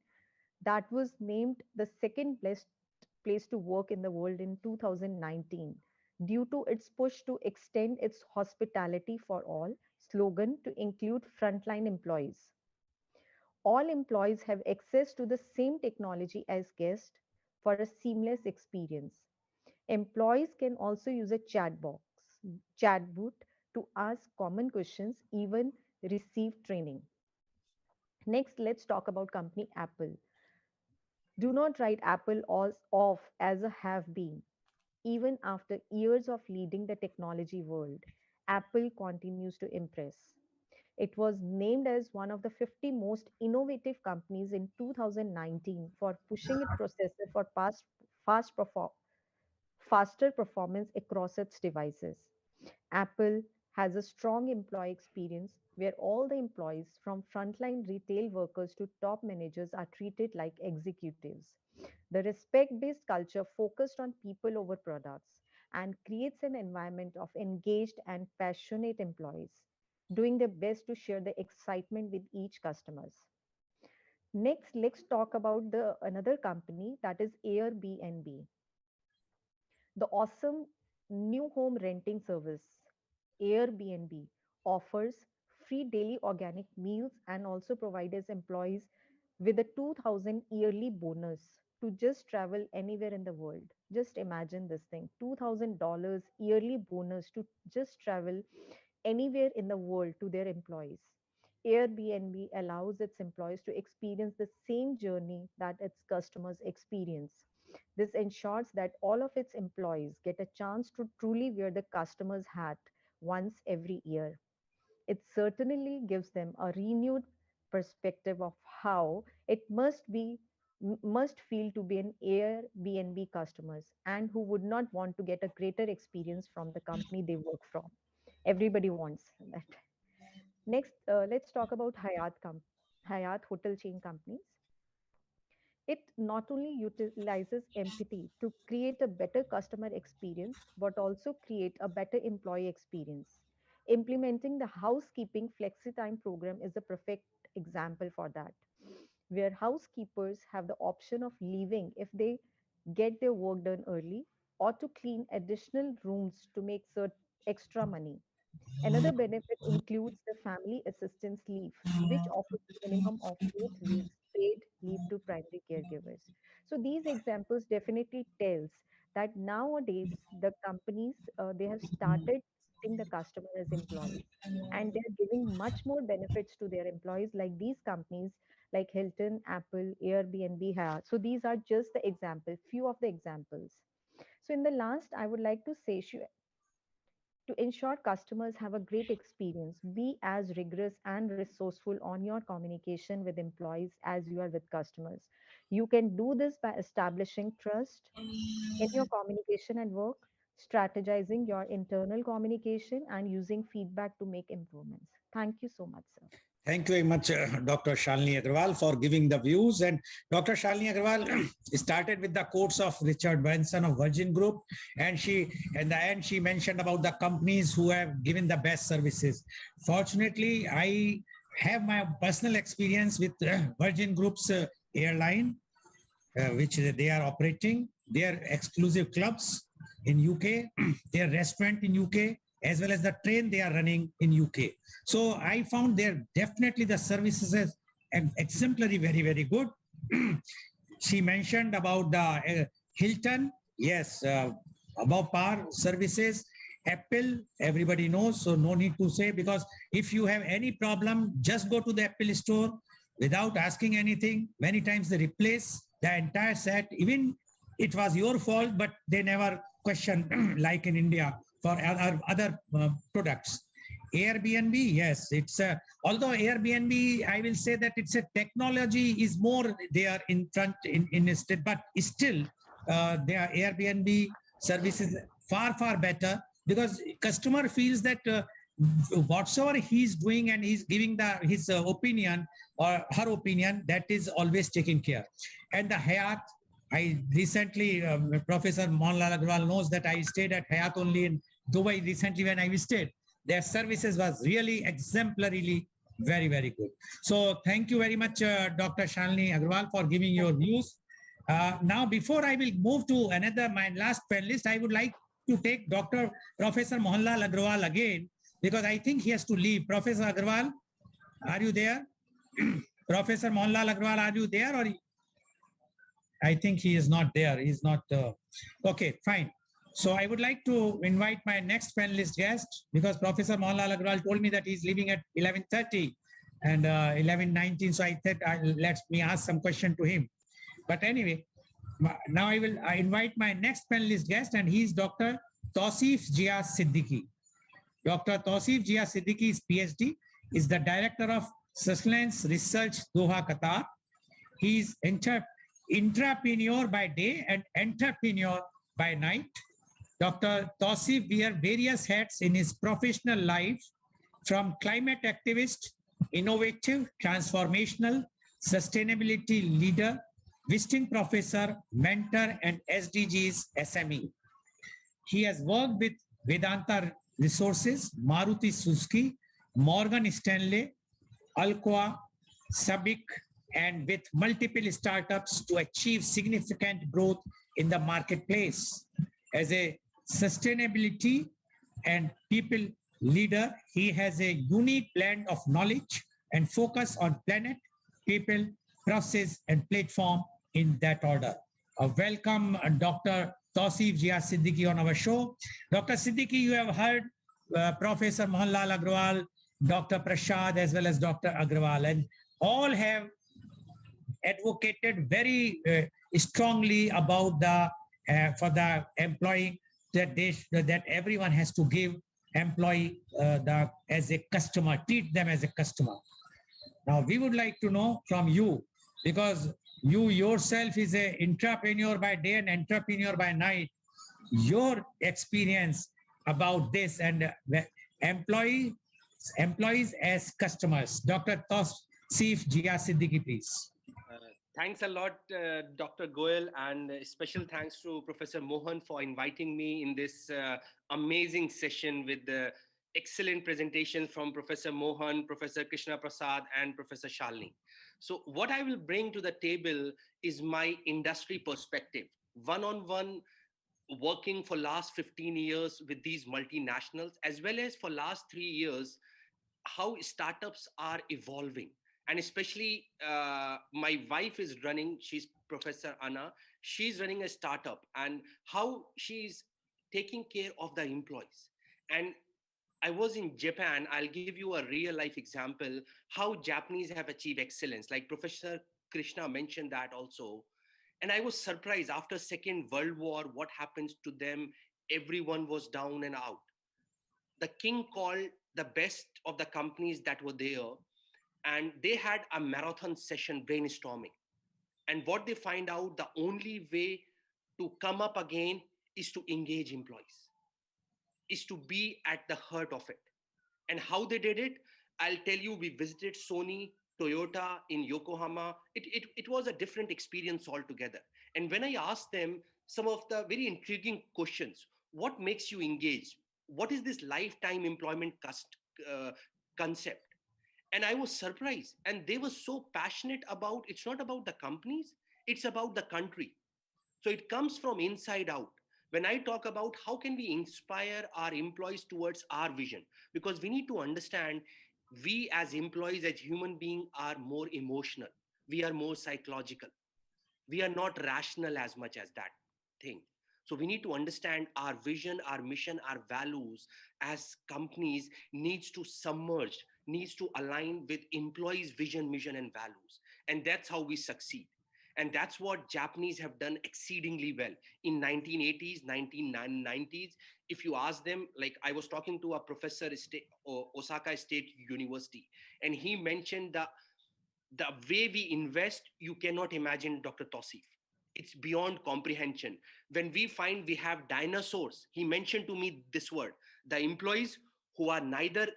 that was named the second best place to work in the world in 2019 due to its push to extend its hospitality for all slogan to include frontline employees. All employees have access to the same technology as guests for a seamless experience. Employees can also use a chat bot to ask common questions, even receive training. Next, let's talk about company Apple. Do not write Apple off as a have been. Even after years of leading the technology world, Apple continues to impress. It was named as one of the 50 most innovative companies in 2019 for pushing its processor for fast faster performance across its devices. Apple has a strong employee experience where all the employees, from frontline retail workers to top managers, are treated like executives. The respect based culture focused on people over products and creates an environment of engaged and passionate employees doing their best to share the excitement with each customers. Next, let's talk about the another company, that is Airbnb, the awesome new home renting service. Airbnb offers free daily organic meals and also provides its employees with a 2000 yearly bonus to just travel anywhere in the world. Just imagine this thing, $2000 yearly bonus to just travel anywhere in the world to their employees. Airbnb allows its employees to experience the same journey that its customers experience. This ensures that all of its employees get a chance to truly wear the customer's hat once every year. It certainly gives them a renewed perspective of how it must feel to be an Airbnb customers and who would not want to get a greater experience from the company they work from. Everybody wants that. Next, let's talk about Hyatt hotel chain companies. It not only utilizes empathy to create a better customer experience, but also create a better employee experience. Implementing the housekeeping flexi time program is a perfect example for that, where housekeepers have the option of leaving if they get their work done early or to clean additional rooms to make extra money. Another benefit includes the family assistance leave, which offers a minimum of 8 weeks paid leave to primary caregivers. So these examples definitely tells that nowadays the companies they have started treating the customer as employees, and they're giving much more benefits to their employees, like these companies like Hilton, Apple, Airbnb have. So these are just the example, few of the examples. So in the last, I would like to say, to ensure customers have a great experience, be as rigorous and resourceful on your communication with employees as you are with customers. You can do this by establishing trust in your communication and work, strategizing your internal communication, and using feedback to make improvements. Thank you so much, sir. Thank you very much, Dr. Shalini Agrawal, for giving the views. And Dr. Shalini Agrawal started with the quotes of Richard Branson of Virgin Group, and in the end, she mentioned about the companies who have given the best services. Fortunately, I have my personal experience with Virgin Group's airline, which they are operating, their exclusive clubs in UK, their restaurant in UK, as well as the train they are running in UK. So I found there definitely the services as exemplary, very, very good. She mentioned about the Hilton, yes, above par services. Apple, everybody knows, so no need to say, because if you have any problem, just go to the Apple store without asking anything. Many times they replace the entire set. Even it was your fault, but they never question like in India for other products. Airbnb, yes, it's although Airbnb, I will say that it's a technology is more there in front in a state, but still their Airbnb services far better, because customer feels that whatsoever he's doing and he's giving his opinion or her opinion, that is always taken care. And the Hyatt, I recently, Professor Mohanlal Agrawal knows that I stayed at Hyatt only in Dubai recently when I stayed. Their services was really exemplarily very, very good. So thank you very much, Dr. Shalini Agrawal, for giving your views. Now, before I will move to my last panelist, I would like to take Professor Mohanlal Agrawal again, because I think he has to leave. Professor Agrawal, are you there? Professor Mohanlal Agrawal, are you there? Or I think he is not there. He's not. Okay, fine. So I would like to invite my next panelist guest, because Professor Mohanlal Agrawal told me that he's leaving at 11:30 and 11:19. So I said, let me ask some question to him. But anyway, now I invite my next panelist guest, and he's Dr. Tausif Jia Siddiqui. Dr. Tausif Jia Siddiqui's PhD is the Director of Sustenance Research, Doha, Qatar. He's intrapreneur by day and entrepreneur by night. Dr. Tausif wears various hats in his professional life, from climate activist, innovative, transformational, sustainability leader, visiting professor, mentor, and SDGs SME. He has worked with Vedanta Resources, Maruti Suzuki, Morgan Stanley, Alcoa, Sabic, and with multiple startups to achieve significant growth in the marketplace. As a sustainability and people leader, he has a unique blend of knowledge and focus on planet, people, process, and platform in that order. Welcome, Dr. Tausif Jia Siddiqui on our show. Dr. Siddiqui, you have heard Professor Mohanlal Agrawal, Dr. Prashad, as well as Dr. Agrawal, and all have advocated very strongly about the for the employee that that everyone has to give employee the as a customer, treat them as a customer. Now we would like to know from you, because you yourself is a entrepreneur by day and entrepreneur by night, your experience about this and employee employees as customers. Dr. Tausif Jia Siddiqui, please. Thanks a lot, Dr. Goel, and special thanks to Professor Mohan for inviting me in this amazing session with the excellent presentation from Professor Mohan, Professor Krishna Prasad, and Professor Shalini. So what I will bring to the table is my industry perspective, one-on-one working for last 15 years with these multinationals, as well as for last 3 years, how startups are evolving. And especially my wife is running, she's Professor Anna, she's running a startup, and how she's taking care of the employees. And I was in Japan, I'll give you a real life example, how Japanese have achieved excellence. Like Professor Krishna mentioned that also. And I was surprised after Second World War, what happens to them, everyone was down and out. The king called the best of the companies that were there, and they had a marathon session brainstorming. And what they find out, the only way to come up again is to engage employees, is to be at the heart of it. And how they did it, I'll tell you, we visited Sony, Toyota in Yokohama. It was a different experience altogether. And when I asked them some of the very intriguing questions, what makes you engage? What is this lifetime employment concept? And I was surprised. And they were so passionate about, it's not about the companies, it's about the country. So it comes from inside out. When I talk about how can we inspire our employees towards our vision, because we need to understand we as employees, as human beings, are more emotional. We are more psychological. We are not rational as much as that thing. So we need to understand our vision, our mission, our values as companies needs to submerge, needs to align with employees' vision, mission, and values. And that's how we succeed. And that's what Japanese have done exceedingly well in 1980s, 1990s. If you ask them, like I was talking to a professor at Osaka State University, and he mentioned the way we invest, you cannot imagine, Dr. Tausif. It's beyond comprehension. When we find we have dinosaurs, he mentioned to me this word, the employees who are neither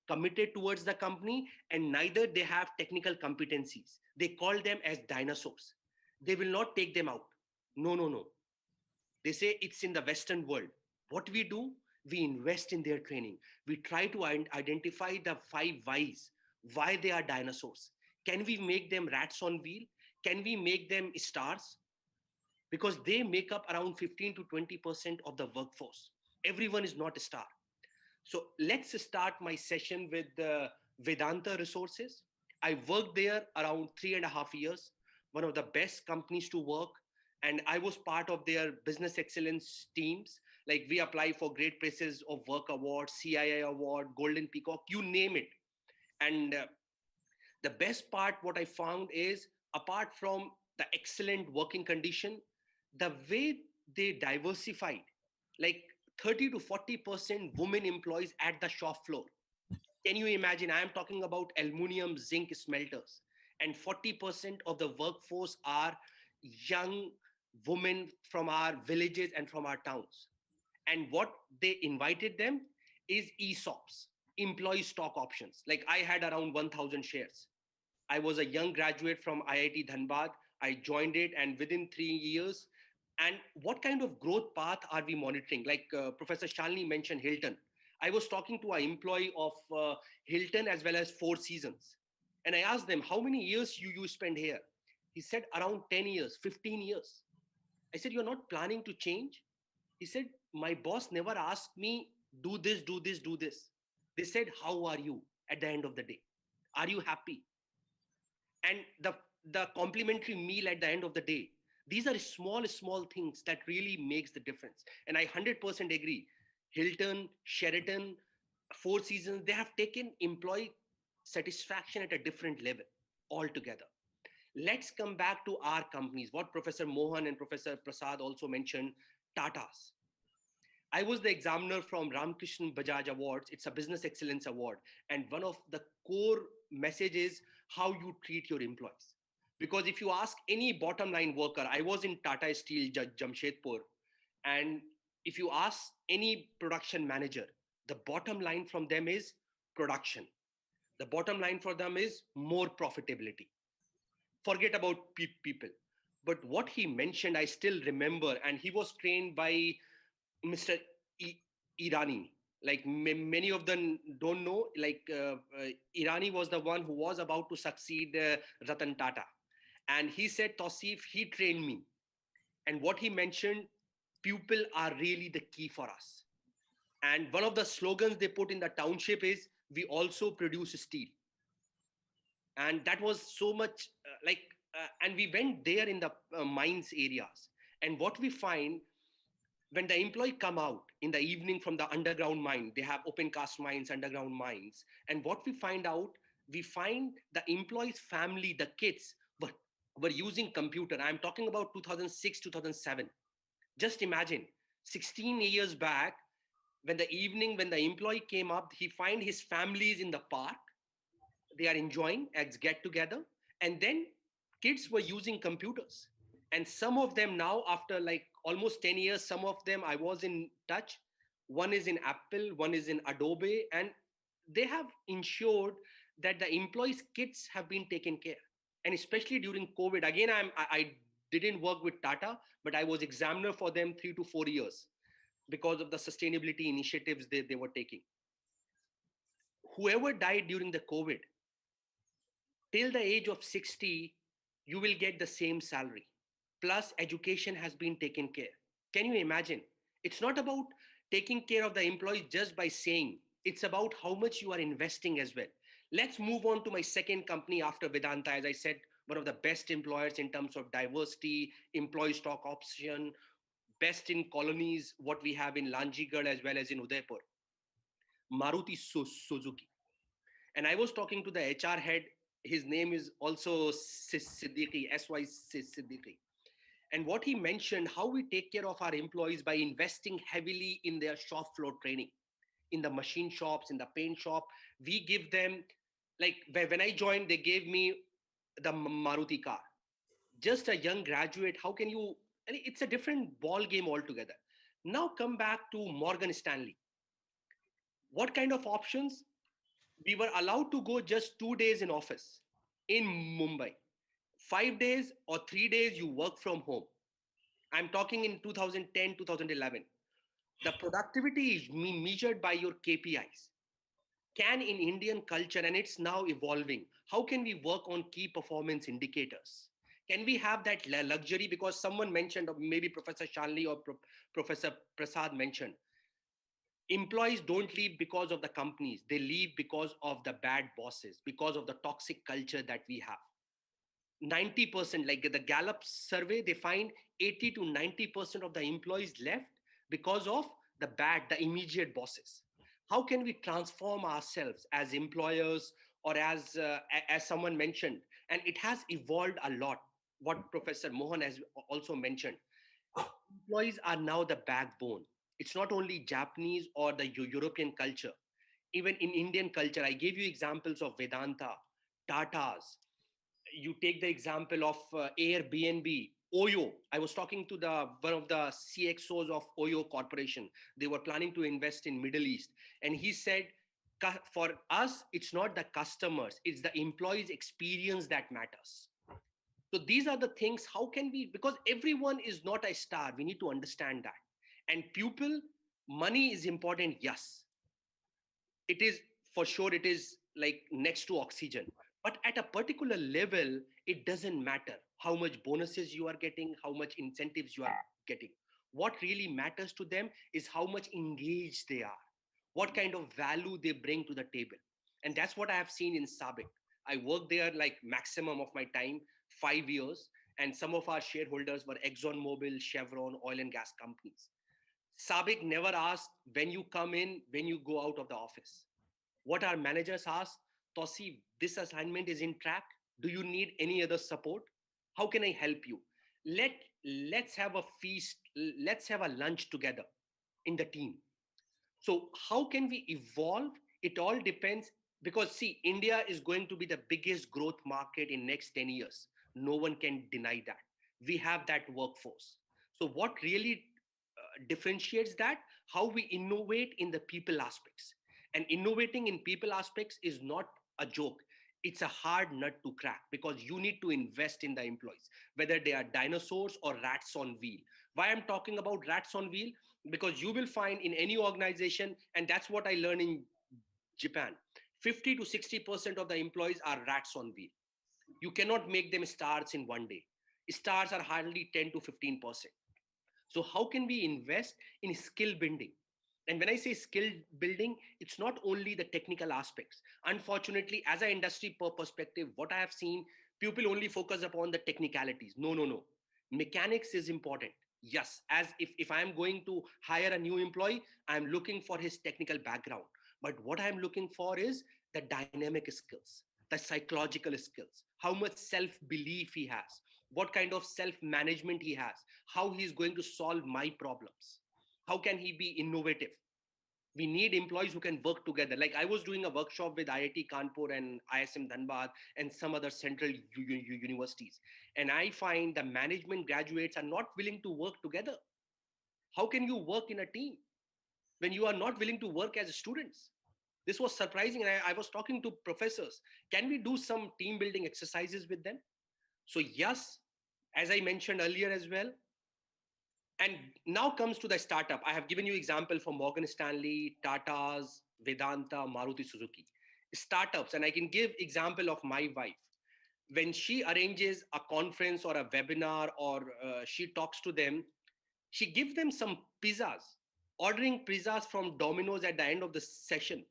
committed towards the company and neither they have technical competencies. They call them as dinosaurs. They will not take them out. No, no, no. They say it's in the Western world. What we do, we invest in their training. We try to identify the 5 whys, why they are dinosaurs. Can we make them rats on wheel? Can we make them stars? Because they make up around 15 to 20% of the workforce. Everyone is not a star. So let's start my session with Vedanta Resources. I worked there around 3.5 years, one of the best companies to work. And I was part of their business excellence teams. Like we apply for Great Places of Work Award, CII Award, Golden Peacock, you name it. And the best part, what I found is, apart from the excellent working condition, the way they diversified, like 30 to 40% women employees at the shop floor. Can you imagine? I am talking about aluminum zinc smelters, and 40% of the workforce are young women from our villages and from our towns. And what they invited them is ESOPs, employee stock options. Like I had around 1,000 shares. I was a young graduate from IIT Dhanbad. I joined it, and within 3 years, and what kind of growth path are we monitoring? Like Professor Shalini mentioned Hilton. I was talking to an employee of Hilton as well as Four Seasons. And I asked them, how many years you spend here? He said, around 10 years, 15 years. I said, you're not planning to change? He said, my boss never asked me, do this, do this, do this. They said, how are you at the end of the day? Are you happy? And the complimentary meal at the end of the day. These are small things that really makes the difference. And I 100% agree. Hilton, Sheraton, Four Seasons, they have taken employee satisfaction at a different level altogether. Let's come back to our companies. What Professor Mohan and Professor Prasad also mentioned, Tatas. I was the examiner from Ramkrishnan Bajaj Awards. It's a business excellence award. And one of the core messages, how you treat your employees. Because if you ask any bottom line worker, I was in Tata Steel Jamshedpur, and if you ask any production manager, the bottom line from them is production. The bottom line for them is more profitability. Forget about people. But what he mentioned, I still remember, and he was trained by Mr. Irani. Like many of them don't know, Irani was the one who was about to succeed Ratan Tata. And he said, Tausif, he trained me. And what he mentioned, people are really the key for us. And one of the slogans they put in the township is, we also produce steel. And that was so much and we went there in the mines areas. And what we find, when the employee come out in the evening from the underground mine, they have open cast mines, underground mines. And what we find the employee's family, the kids were using computer. I'm talking about 2006, 2007. Just imagine 16 years back, when the employee came up, he find his families in the park. They are enjoying as get together. And then kids were using computers. And some of them now, after like almost 10 years, some of them I was in touch. One is in Apple, one is in Adobe, and they have ensured that the employees' kids have been taken care. And especially during COVID, again, I didn't work with Tata, but I was examiner for them 3 to 4 years because of the sustainability initiatives they were taking. Whoever died during the COVID, till the age of 60, you will get the same salary. Plus, education has been taken care. Can you imagine? It's not about taking care of the employees just by saying, it's about how much you are investing as well. Let's move on to my second company after Vedanta. As I said, one of the best employers in terms of diversity, employee stock option, best in colonies, what we have in Lanjigarh as well as in Udaipur, Maruti Suzuki. And I was talking to the HR head. His name is also Siddiqui, SY Siddiqui. And what he mentioned, how we take care of our employees by investing heavily in their shop floor training, in the machine shops, in the paint shop. We give them, like when I joined, they gave me the Maruti car. Just a young graduate, how can you, it's a different ball game altogether. Now come back to Morgan Stanley. What kind of options? We were allowed to go just 2 days in office in Mumbai. 5 days or 3 days you work from home. I'm talking in 2010, 2011. The productivity is measured by your KPIs. Can in Indian culture, and it's now evolving, how can we work on key performance indicators? Can we have that luxury? Because someone mentioned, or maybe Professor Shanley or Professor Prasad mentioned, employees don't leave because of the companies. They leave because of the bad bosses, because of the toxic culture that we have. 90%, like the Gallup survey, they find 80 to 90% of the employees left because of the immediate bosses. How can we transform ourselves as employers, or as someone mentioned? And it has evolved a lot. What Professor Mohan has also mentioned, employees are now the backbone. It's not only Japanese or the European culture. Even in Indian culture, I gave you examples of Vedanta, Tatas. You take the example of Airbnb, Oyo. I was talking to one of the CXOs of Oyo Corporation. They were planning to invest in Middle East. And he said, for us, it's not the customers, it's the employees' experience that matters. So these are the things, how can we, because everyone is not a star, we need to understand that. And people, money is important, yes. It is, for sure, it is like next to oxygen. But at a particular level, it doesn't matter how much bonuses you are getting, how much incentives you are getting. What really matters to them is how much engaged they are, what kind of value they bring to the table. And that's what I have seen in Sabik. I worked there like maximum of my time, 5 years, and some of our shareholders were ExxonMobil, Chevron, oil and gas companies. Sabik never asked when you come in, when you go out of the office. What our managers ask, Tosi, this assignment is in track. Do you need any other support? How can I help you? Let let's have a feast. Let's have a lunch together in the team. So how can we evolve? It all depends, because see, India is going to be the biggest growth market in next 10 years. No one can deny that. We have that workforce. So what really differentiates that? How we innovate in the people aspects. And innovating in people aspects is not a joke. It's a hard nut to crack, because you need to invest in the employees, whether they are dinosaurs or rats on wheel. Why I'm talking about rats on wheel? Because you will find in any organization, and that's what I learned in Japan, 50 to 60% of the employees are rats on wheel. You cannot make them stars in one day. Stars are hardly 10 to 15%. So how can we invest in skill building? And when I say skill building, it's not only the technical aspects. Unfortunately, as an industry perspective, what I have seen, people only focus upon the technicalities. No, no, no. Mechanics is important. Yes, as if I am going to hire a new employee, I'm looking for his technical background. But what I'm looking for is the dynamic skills, the psychological skills, how much self-belief he has, what kind of self-management he has, how he's going to solve my problems, how can he be innovative. We need employees who can work together. Like I was doing a workshop with IIT Kanpur and ISM Dhanbad and some other central universities, and I find the management graduates are not willing to work together. How can you work in a team when you are not willing to work as students? This was surprising, and I was talking to professors. Can we do some team building exercises with them? So yes, as I mentioned earlier as well, and now comes to the startup. I have given you example for Morgan Stanley, Tata's, Vedanta, Maruti Suzuki. Startups, and I can give example of my wife. When she arranges a conference or a webinar, or she talks to them, she gives them some pizzas, ordering pizzas from Domino's at the end of the session,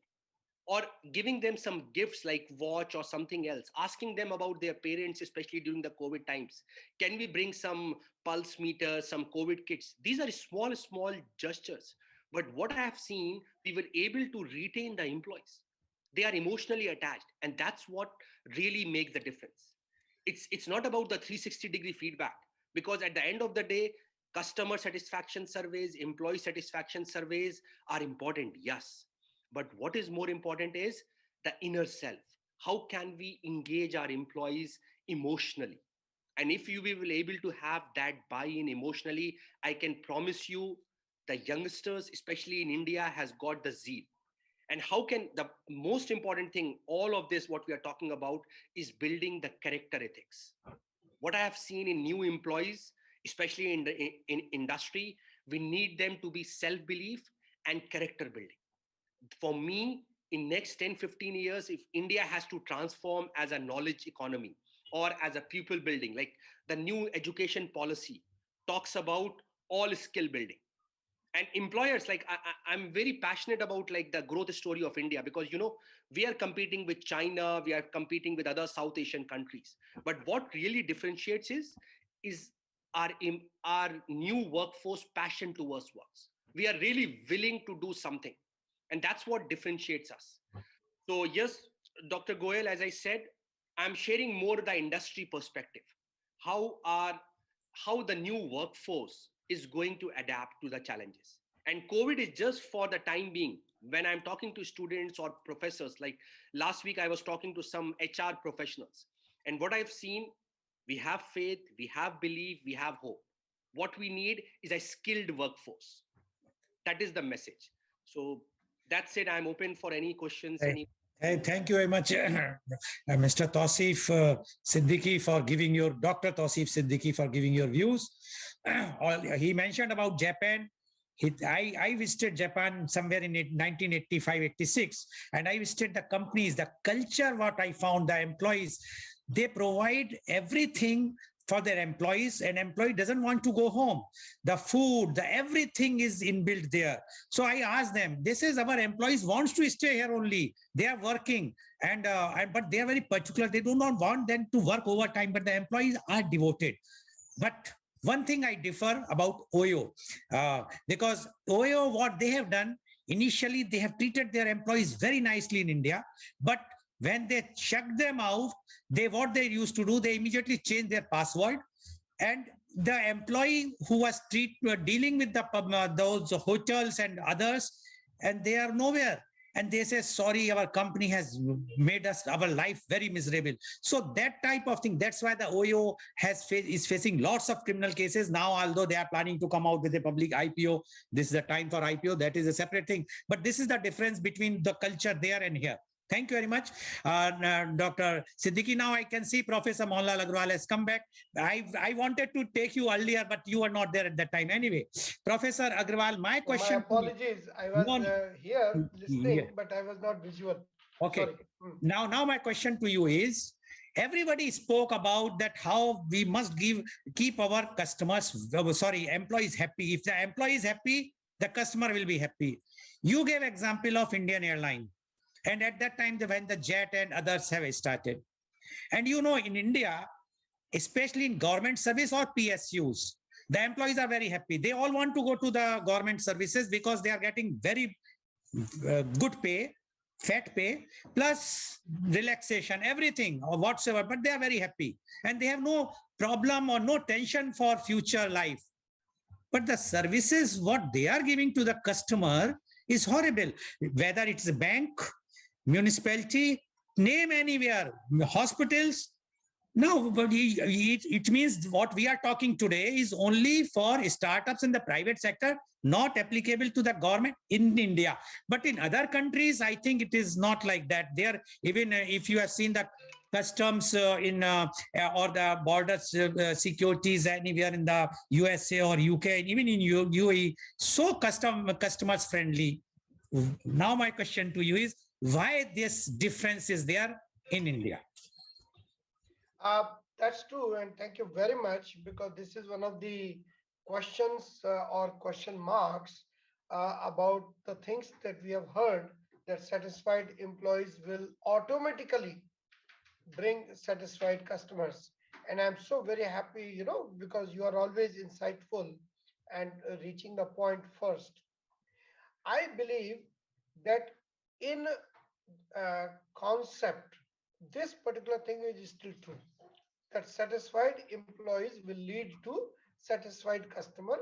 or giving them some gifts like watch or something else, asking them about their parents, especially during the COVID times. Can we bring some pulse meters, some COVID kits? These are small gestures. But what I have seen, we were able to retain the employees. They are emotionally attached, and that's what really makes the difference. It's not about the 360-degree feedback, because at the end of the day, customer satisfaction surveys, employee satisfaction surveys are important, yes, but what is more important is the inner self. How can we engage our employees emotionally? And if you will be able to have that buy-in emotionally, I can promise you the youngsters, especially in India, has got the zeal. And how can the most important thing, all of this, what we are talking about, is building the character ethics. What I have seen in new employees, especially in the in industry, we need them to be self-belief and character building. For me, in next 10-15 years, if India has to transform as a knowledge economy or as a people building, like the new education policy talks about all skill building. And employers, like I'm very passionate about like the growth story of India, because we are competing with China, we are competing with other South Asian countries. But what really differentiates is our new workforce passion towards works. We are really willing to do something, and that's what differentiates us. So yes, Dr. Goel, as I said, I'm sharing more the industry perspective, how our how the new workforce is going to adapt to the challenges. And COVID is just for the time being. When I'm talking to students or professors, like last week I was talking to some HR professionals, and what I've seen, we have faith, we have belief, we have hope. What we need is a skilled workforce. That is the message. So that's it. I'm open for any questions. Hey, thank you very much, Mr. Tausif Siddiqui, for giving your Dr. Tausif Siddiqui for giving your views. He mentioned about Japan. I visited Japan somewhere in 1985, 86, and I visited the companies, the culture, what I found, the employees, they provide everything for their employees, and employee doesn't want to go home. The food, the everything is inbuilt there. So I asked them, this is our employees wants to stay here only. They are working, but they are very particular. They do not want them to work overtime, but the employees are devoted. But one thing I differ about OYO, because OYO, what they have done, initially they have treated their employees very nicely in India, but when they checked them out, what they used to do, they immediately changed their password, and the employee who was dealing with those hotels and others, and they are nowhere. And they say, sorry, our company has made our life very miserable. So that type of thing, that's why the OYO is facing lots of criminal cases now, although they are planning to come out with a public IPO. This is the time for IPO. That is a separate thing. But this is the difference between the culture there and here. Thank you very much, Dr. Siddiqui. Now I can see Professor Mohanlal Agrawal has come back. I wanted to take you earlier, but you were not there at that time. Anyway, Professor Agrawal, my question. My apologies. I was here listening, but I was not visual. Okay. Sorry. Now my question to you is, everybody spoke about that how we must keep our employees happy. If the employee is happy, the customer will be happy. You gave example of Indian Airline. And at that time, when the jet and others have started. And in India, especially in government service or PSUs, the employees are very happy. They all want to go to the government services because they are getting very good pay, fat pay, plus relaxation, everything or whatsoever, but they are very happy. And they have no problem or no tension for future life. But the services, what they are giving to the customer is horrible. Whether it's a bank, municipality, name anywhere, hospitals. No, but it means what we are talking today is only for startups in the private sector, not applicable to the government in India. But in other countries, I think it is not like that. There, even if you have seen the customs or the border securities anywhere in the USA or UK, even in UAE, so customers friendly. Now my question to you is, why this difference is there in India? That's true, and thank you very much, because this is one of the questions or question marks about the things that we have heard, that satisfied employees will automatically bring satisfied customers. And I'm so very happy, because you are always insightful and reaching the point first. I believe that in concept, this particular thing is still true, that satisfied employees will lead to satisfied customer,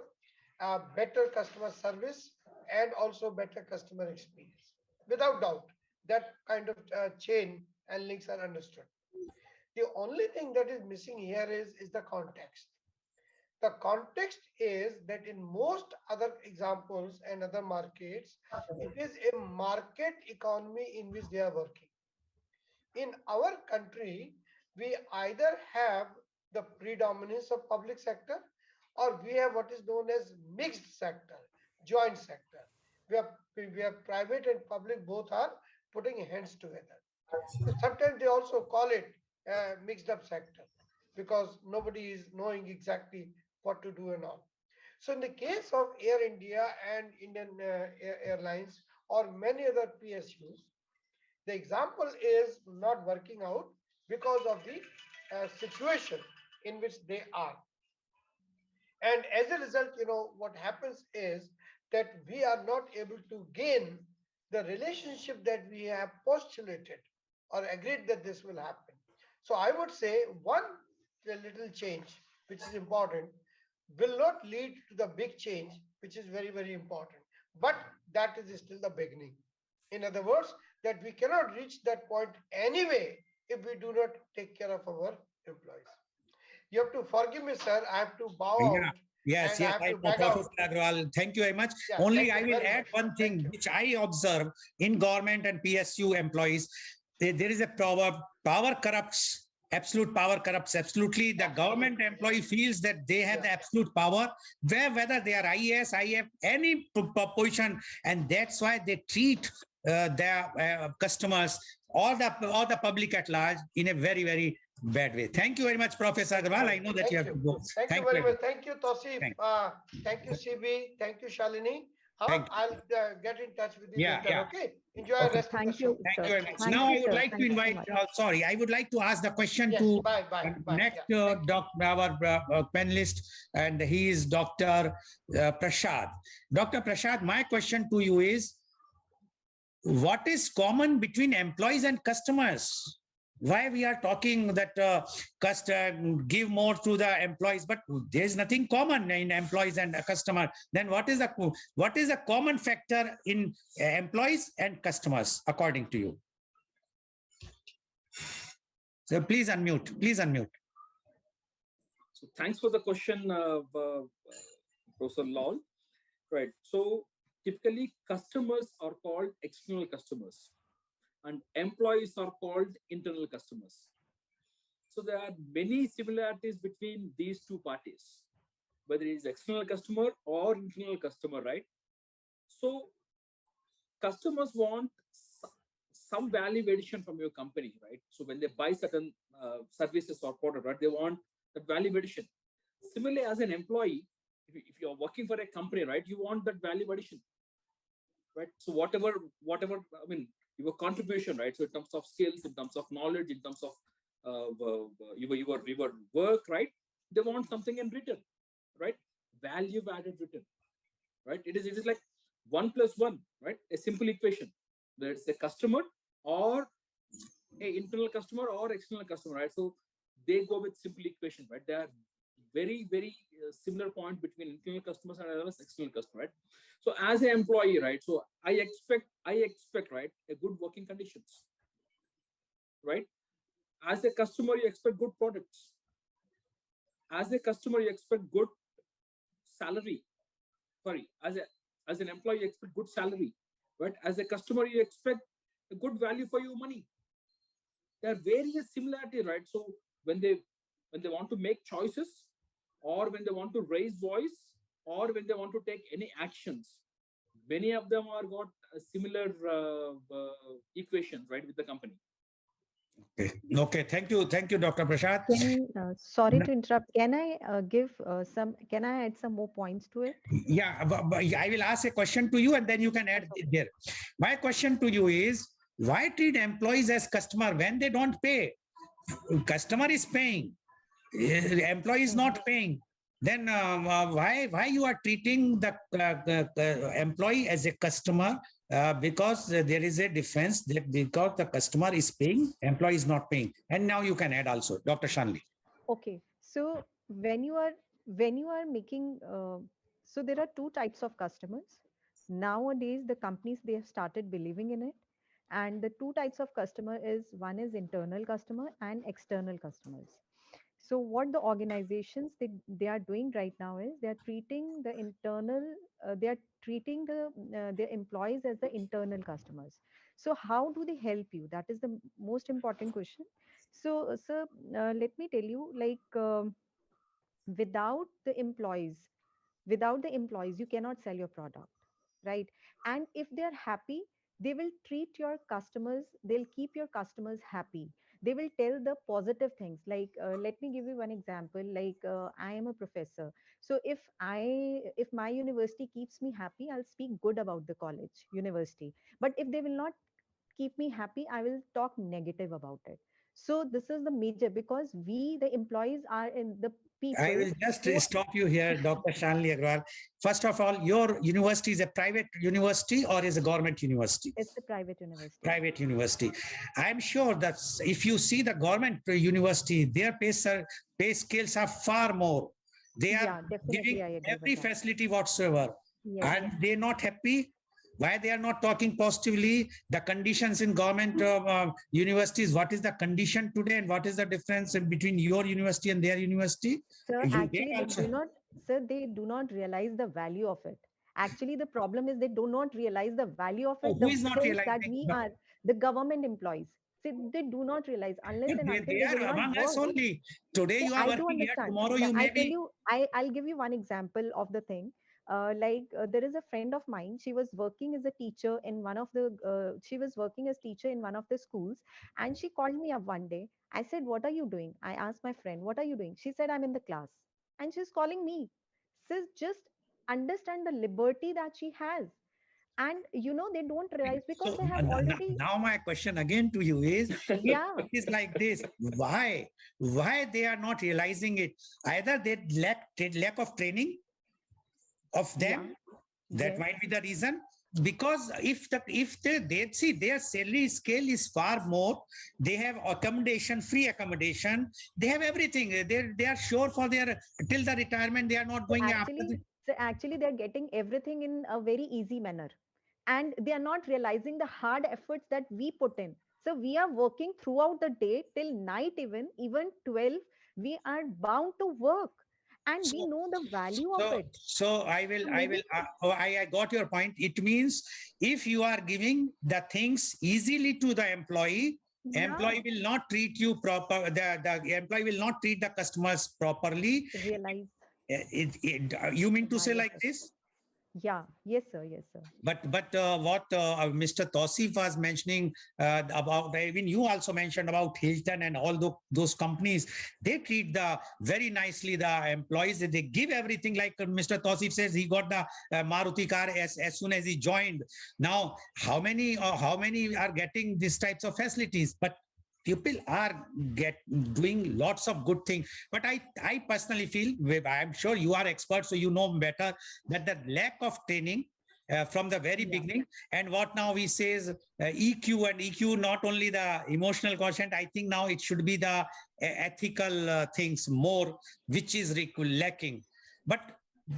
better customer service, and also better customer experience. Without doubt, that kind of chain and links are understood. The only thing that is missing here is the context. The context is that in most other examples and other markets, it is a market economy in which they are working. In our country, we either have the predominance of public sector, or we have what is known as mixed sector, joint sector. We have private and public, both are putting hands together. Sometimes they also call it mixed up sector, because nobody is knowing exactly what to do and all. So in the case of Air India and Indian Airlines or many other PSUs, the example is not working out because of the situation in which they are. And as a result, what happens is that we are not able to gain the relationship that we have postulated or agreed that this will happen. So I would say one little change, which is important, will not lead to the big change, which is very, very important. But that is still the beginning. In other words, that we cannot reach that point anyway if we do not take care of our employees. You have to forgive me, sir. I have to bow out. Yes, I have to back Professor out. Agrawal, thank you very much. Yeah, Only I will add one thing which I observe in government and PSU employees. There is a proverb: power corrupts, absolute power corrupts. Absolutely, the government employee feels that they have the absolute power, whether they are IAS, IF, any position, and that's why they treat their customers or the public at large in a very, very bad way. Thank you very much, Professor Agarwal. I know that Thank you have you. to go. Thank you very much. Thank you, Tausif. Thank Thank you, CB. Thank you, Shalini. Thank you. I'll get in touch with you Yeah, later. yeah. Okay. Enjoy Okay. the rest of the Thank show. you, Thank sir. you very much. Thank Now you, I would sir. like to Thank you so invite, much. sorry, I would like to ask the question Yes. to Bye. next Yeah. Thank you. our panelist, and he is Dr. Prashad. Dr. Prashad, my question to you is, what is common between employees and customers? Why we are talking that give more to the employees, but there is nothing common in employees and a customer. Then what is the common factor in employees and customers according to you? So please unmute. Please unmute. So thanks for the question, Professor Lal. Right. So typically customers are called external customers and employees are called internal customers. So there are many similarities between these two parties, whether it is external customer or internal customer, right? So customers want some value addition from your company, right? So when they buy certain services or product, right, they want that value addition. Similarly, as an employee, if you're working for a company, right, you want that value addition, right? So whatever, I mean, your contribution, right? So in terms of skills, in terms of knowledge, in terms of your work, right? They want something in return, right? Value added return, right? It is like 1 + 1, right? A simple equation. Whether it's a customer or a internal customer or external customer, right? So they go with simple equation, right? They are very, very similar point between internal customers and as well as external customer, right? So as an employee, right? So I expect, right, a good working conditions, right? As a customer, you expect good products. As a customer, you expect good salary. Sorry, as an employee, you expect good salary, right? As a customer, you expect a good value for your money. There are various similarities, right? So when they want to make choices, or when they want to raise voice, or when they want to take any actions, many of them are got similar equations, right, with the company. Okay. Thank you, Dr. Prashad. Sorry to interrupt. Can I Can I add some more points to it? Yeah, I will ask a question to you, and then you can add there. My question to you is, why treat employees as customer when they don't pay? Customer is paying, employee is not paying. Then why you are treating the employee as a customer? Because there is a difference that because the customer is paying, employee is not paying. And now you can add also, Dr. Shanli. Okay, so when you are making so there are two types of customers nowadays. The companies, they have started believing in it, and the two types of customer is, one is internal customer and external customers. So what the organizations they are doing right now is they are treating the internal they are treating their employees as the internal customers. So how do they help you? That is the most important question. So sir, let me tell you, like, without the employees you cannot sell your product, right? And if they're happy, they will treat your customers, they'll keep your customers happy. They will tell the positive things, like, let me give you one example. Like, I am a professor, so if my university keeps me happy, I'll speak good about the college university. But if they will not keep me happy, I will talk negative about it. So this is the major, because we, the employees, are in the I people will just who stop you here, Dr. Shanli Agrawal. First of all, your university is a private university or is a government university? it's a private university. Private university. I'm sure that if you see the government university, their pay scales are far more. They are giving every facility whatsoever. Yes. And they're not happy. Why they are not talking positively? The conditions in government universities, what is the condition today and what is the difference between your university and their university? Sir, actually, they do not realize the value of it. Actually, the problem is they do not realize the value of it. Who is not That realizing? we are the government employees. See, they do not realize unless But and until they they will are not among us work. only. Today See, you are I do working here, understand. tomorrow Yeah, you I may tell be. you, I'll give you one example of the thing. There is a friend of mine. She was working as a teacher in one of the. She was working as teacher in one of the schools, and she called me up one day. I said, "What are you doing?" I asked my friend, "What are you doing?" She said, "I'm in the class," and she's calling me. Sis, just understand the liberty that she has, and they don't realize because So they have already. now my question again to you is, if Yeah, it is like this, why they are not realizing it? Either they lack of training of yeah, them. That yes. might be the reason. Because if they see their salary scale is far more, they have accommodation, free accommodation, they have everything. They are sure for their till the retirement. They are not So going after actually, so actually, they're getting everything in a very easy manner, and they are not realizing the hard efforts that we put in. So we are working throughout the day till night, even 12. We are bound to work, and we so know the value of so it. so So I will maybe, I got your point. It means if you are giving the things easily to the yeah, employee will not treat you proper. The employee will not treat the customers properly. realize You mean the to say value of like it. this? Yeah, yes, sir, yes, sir. But what Mr. Tausif was mentioning about, I mean, you also mentioned about Hilton and all those companies. They treat the very nicely the employees. They give everything. Like Mr. Tausif says, he got the Maruti car as soon as he joined. Now, how many are getting these types of facilities? But people are doing lots of good things. But I personally feel, I'm sure you are experts, so you know better, that the lack of training from the very Yeah, beginning, and what now we say is EQ, not only the emotional quotient. I think now it should be the ethical things more, which is lacking. But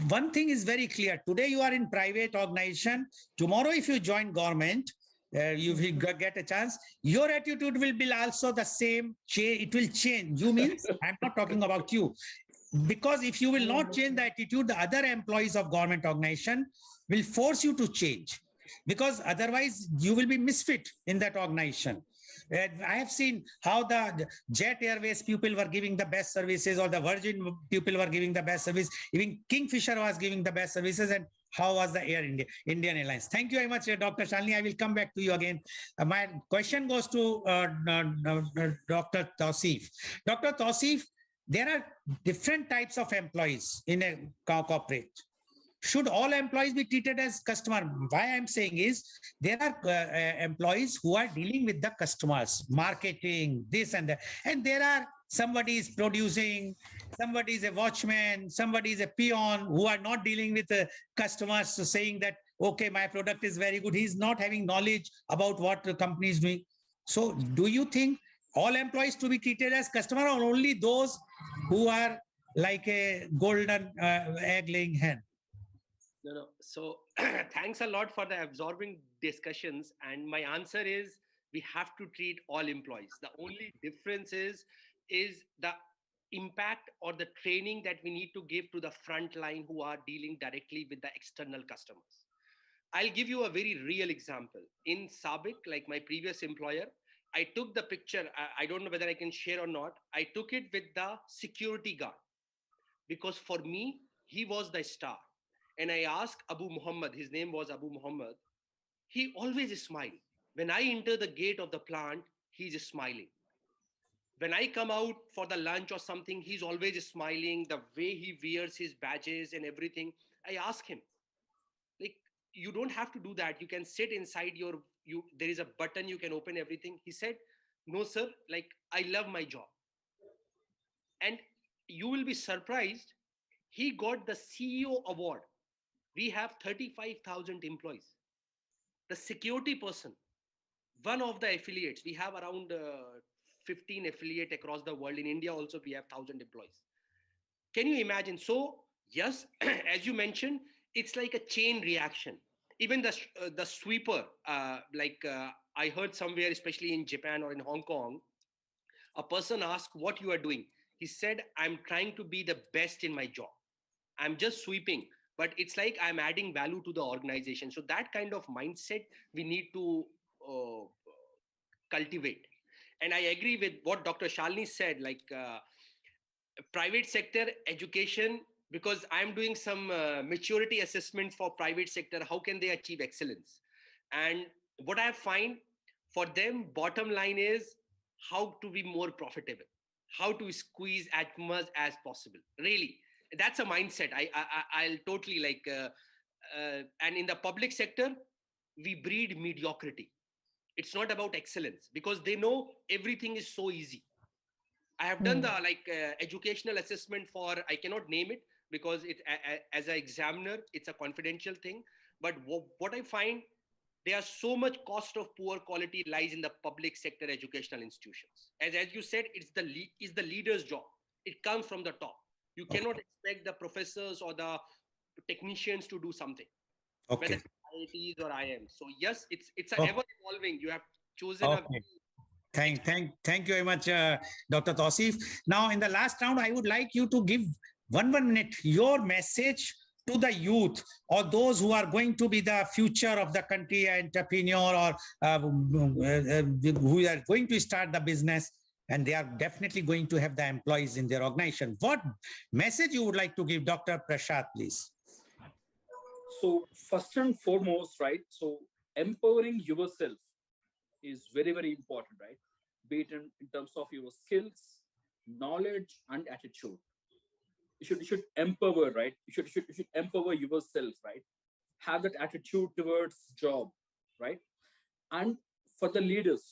one thing is very clear: today you are in private organization, tomorrow if you join government, you will get a chance, your attitude will be also the same. It will change. You means I'm not talking about you, because if you will I not change the understand. attitude, the other employees of government organization will force you to change, because otherwise you will be misfit in that organization. I have seen how the Jet Airways people were giving the best services, or the Virgin people were giving the best service. Even Kingfisher was giving the best services, and how was the Indian Airlines? Thank you very much, Dr. Shalini. I will come back to you again. My question goes to Dr. Tausif. Dr. Tausif, there are different types of employees in a corporate. Should all employees be treated as customer? Why I'm saying is, there are employees who are dealing with the customers, marketing, this and that, and there are somebody is producing, somebody is a watchman, somebody is a peon, who are not dealing with the customers, so saying that okay, my product is very good. He's not having knowledge about what the company is doing. So do you think all employees to be treated as customer, or only those who are like a golden egg laying hen? No, no. So thanks a lot for the absorbing discussions. And my answer is we have to treat all employees. The only difference is the impact or the training that we need to give to the front line who are dealing directly with the external customers. I'll give you a very real example. In Sabik, like my previous employer, I took the picture. I don't know whether I can share or not. I took it with the security guard because for me, he was the star. And I asked Abu Muhammad, his name was Abu Muhammad, he always smiled. When I enter the gate of the plant, he's smiling. When I come out for the lunch or something, he's always smiling. The way he wears his badges and everything. I ask him, like, you don't have to do that. You can sit inside there is a button, you can open everything. He said, no, sir, like, I love my job. And you will be surprised, he got the CEO award. We have 35,000 employees. The security person, one of the affiliates, we have around 15 affiliate across the world. In India also, we have 1,000 employees. Can you imagine? So, yes, as you mentioned, it's like a chain reaction. Even the sweeper, I heard somewhere, especially in Japan or in Hong Kong, a person asked what you are doing. He said, I'm trying to be the best in my job. I'm just sweeping, but it's like I'm adding value to the organization. So that kind of mindset we need to uh, cultivate. And I agree with what Dr. Shalini said, like private sector education, because I'm doing some maturity assessment for private sector. How can they achieve excellence? And what I find for them, bottom line is how to be more profitable, how to squeeze as much as possible. Really, that's a mindset. I'll totally like. And in the public sector, we breed mediocrity. It's not about excellence because they know everything is so easy. I have done the educational assessment for, I cannot name it because as an examiner, it's a confidential thing. But what I find, there are so much cost of poor quality lies in the public sector educational institutions. As you said, it's the leader's job. It comes from the top. You cannot expect the professors or the technicians to do something, whether Okay. IITs or IIMs. So yes, it's Oh. ever evolving. You have chosen a Okay. Thank you very much, Dr. Tausif. Now, in the last round, I would like you to give one minute your message to the youth or those who are going to be the future of the country, entrepreneur, or who are going to start the business, and they are definitely going to have the employees in their organization. What message you would like to give, Dr. Prashad, please? So first and foremost, right? So empowering yourself is very, very important, right? Be it in terms of your skills, knowledge, and attitude. You should empower, right? You should empower yourself, right? Have that attitude towards job, right? And for the leaders,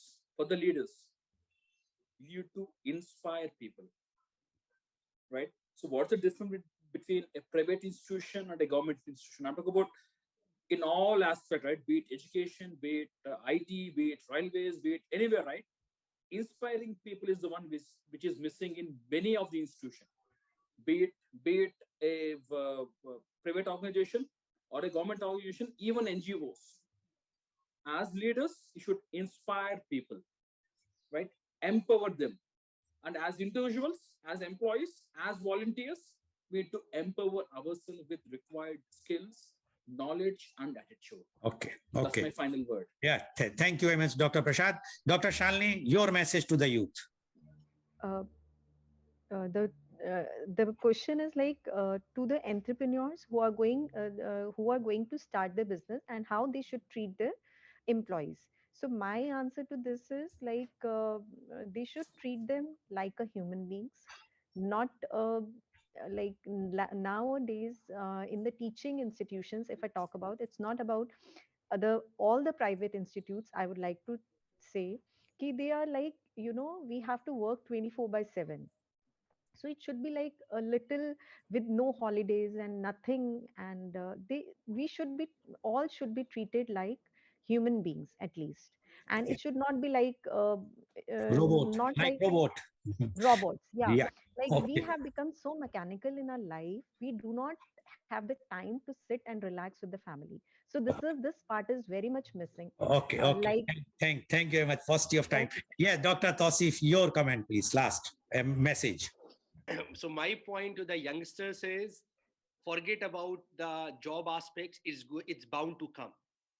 you to inspire people, right? So what's the difference between a private institution and a government institution? I'm talking about in all aspects, right? Be it education, be it IT, be it railways, be it anywhere, right? Inspiring people is the one which is missing in many of the institutions. Be it a private organization or a government organization, even NGOs. As leaders, you should inspire people, right? Empower them. And as individuals, as employees, as volunteers, we need to empower ourselves with required skills, knowledge, and attitude. Okay. That's my final word. Yeah. Thank you very much, Dr. Prashad. Dr. Shalini, your message to the youth. The question is like to the entrepreneurs who are going to start the business and how they should treat their employees. So my answer to this is like they should treat them like a human beings, not like nowadays in the teaching institutions. If I talk about, it's not about all the private institutes. I would like to say ki they are like, we have to work 24/7. So it should be like a little with no holidays and nothing, and we should be, all should be treated like human beings at least. And it should not be like Robot, not like like robot. robots. Yeah, Yeah. like we Okay. have become so mechanical in our life, we do not have the time to sit and relax with the family. So this part is very much missing. Okay. Okay. Like, Thank you very much. First of time. okay. Yeah, Dr. Tausif, your comment, please. Last message. So my point to the youngsters is, forget about the job aspects. It's bound to come,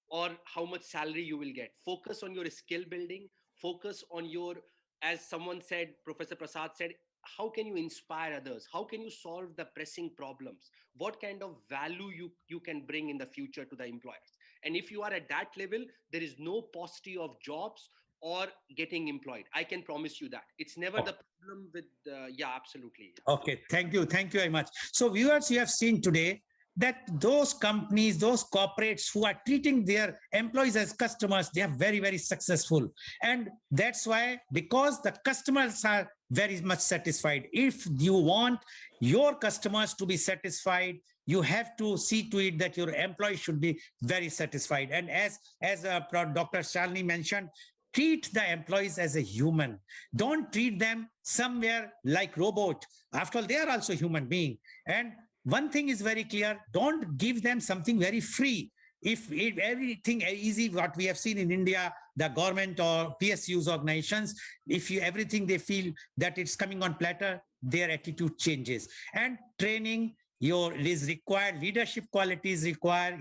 or how much salary you will get. Focus on your skill building. Focus on your, as someone said, Professor Prasad said, how can you inspire others? How can you solve the pressing problems? What kind of value you can bring in the future to the employers? And if you are at that level, there is no paucity of jobs or getting employed. I can promise you that. It's never the problem with, yeah, absolutely. Okay, thank you very much. So viewers, you have seen today that those companies, those corporates who are treating their employees as customers, they are very, very successful. And that's why, because the customers are very much satisfied. If you want your customers to be satisfied, you have to see to it that your employees should be very satisfied. And as Dr. Shalini mentioned, treat the employees as a human. Don't treat them somewhere like robot. After all, they are also human being. And one thing is very clear: don't give them something very free. If everything easy, what we have seen in India, the government or PSUs organizations, if everything they feel that it's coming on platter, their attitude changes. And training is required, leadership qualities required,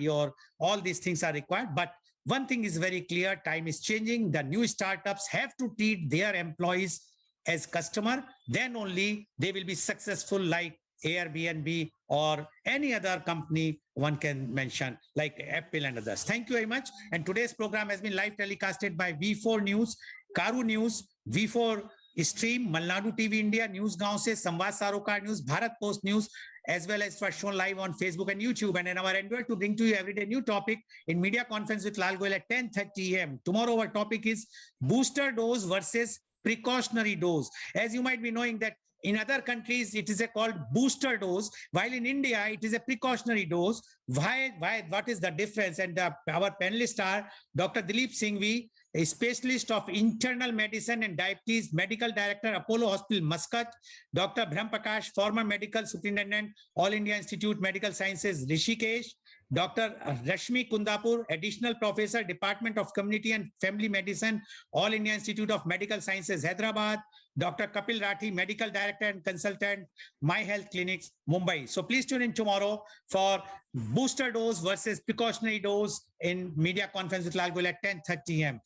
all these things are required. But one thing is very clear, time is changing. The new startups have to treat their employees as customer, then only they will be successful, like Airbnb or any other company one can mention, like Apple and others. Thank you very much. And today's program has been live telecasted by V4 News, Karu News, V4 Stream, Malnadu TV India, News Gaon se, Samvad Sarokar News, Bharat Post News, as well as was shown live on Facebook and YouTube. And in our endeavor to bring to you every day new topic in media conference with Lal Goel at 10:30 a.m. Tomorrow our topic is booster dose versus precautionary dose. As you might be knowing that in other countries, it is a called booster dose, while in India, it is a precautionary dose. Why, what is the difference? And our panelists are Dr. Dilip Singhvi, a specialist of internal medicine and diabetes, medical director, Apollo Hospital, Muscat. Dr. Brahm Prakash, former medical superintendent, All India Institute Medical Sciences, Rishikesh. Dr. Rashmi Kundapur, additional professor, Department of Community and Family Medicine, All India Institute of Medical Sciences, Hyderabad. Dr. Kapil Rathi, medical director and consultant, My Health Clinics, Mumbai. So please tune in tomorrow for booster dose versus precautionary dose in media conference with Lal Goel at 10:30 a.m.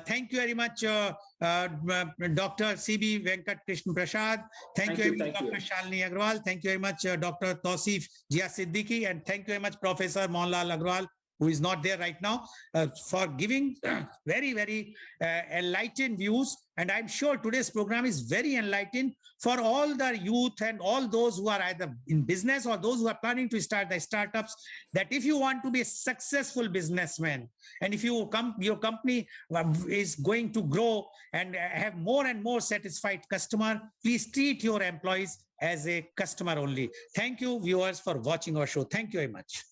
Thank you very much, Dr. C.B. Venkat Krishna Prasad. Thank you very much, Dr. Shalini Agrawal. Thank you very much, Dr. Tausif Jia Siddiqui. And thank you very much, Professor Mohanlal Agrawal, who is not there right now, for giving very, very enlightened views. And I'm sure today's program is very enlightening for all the youth and all those who are either in business or those who are planning to start the startups, that if you want to be a successful businessman, and if your company is going to grow and have more and more satisfied customer, please treat your employees as a customer only. Thank you, viewers, for watching our show. Thank you very much.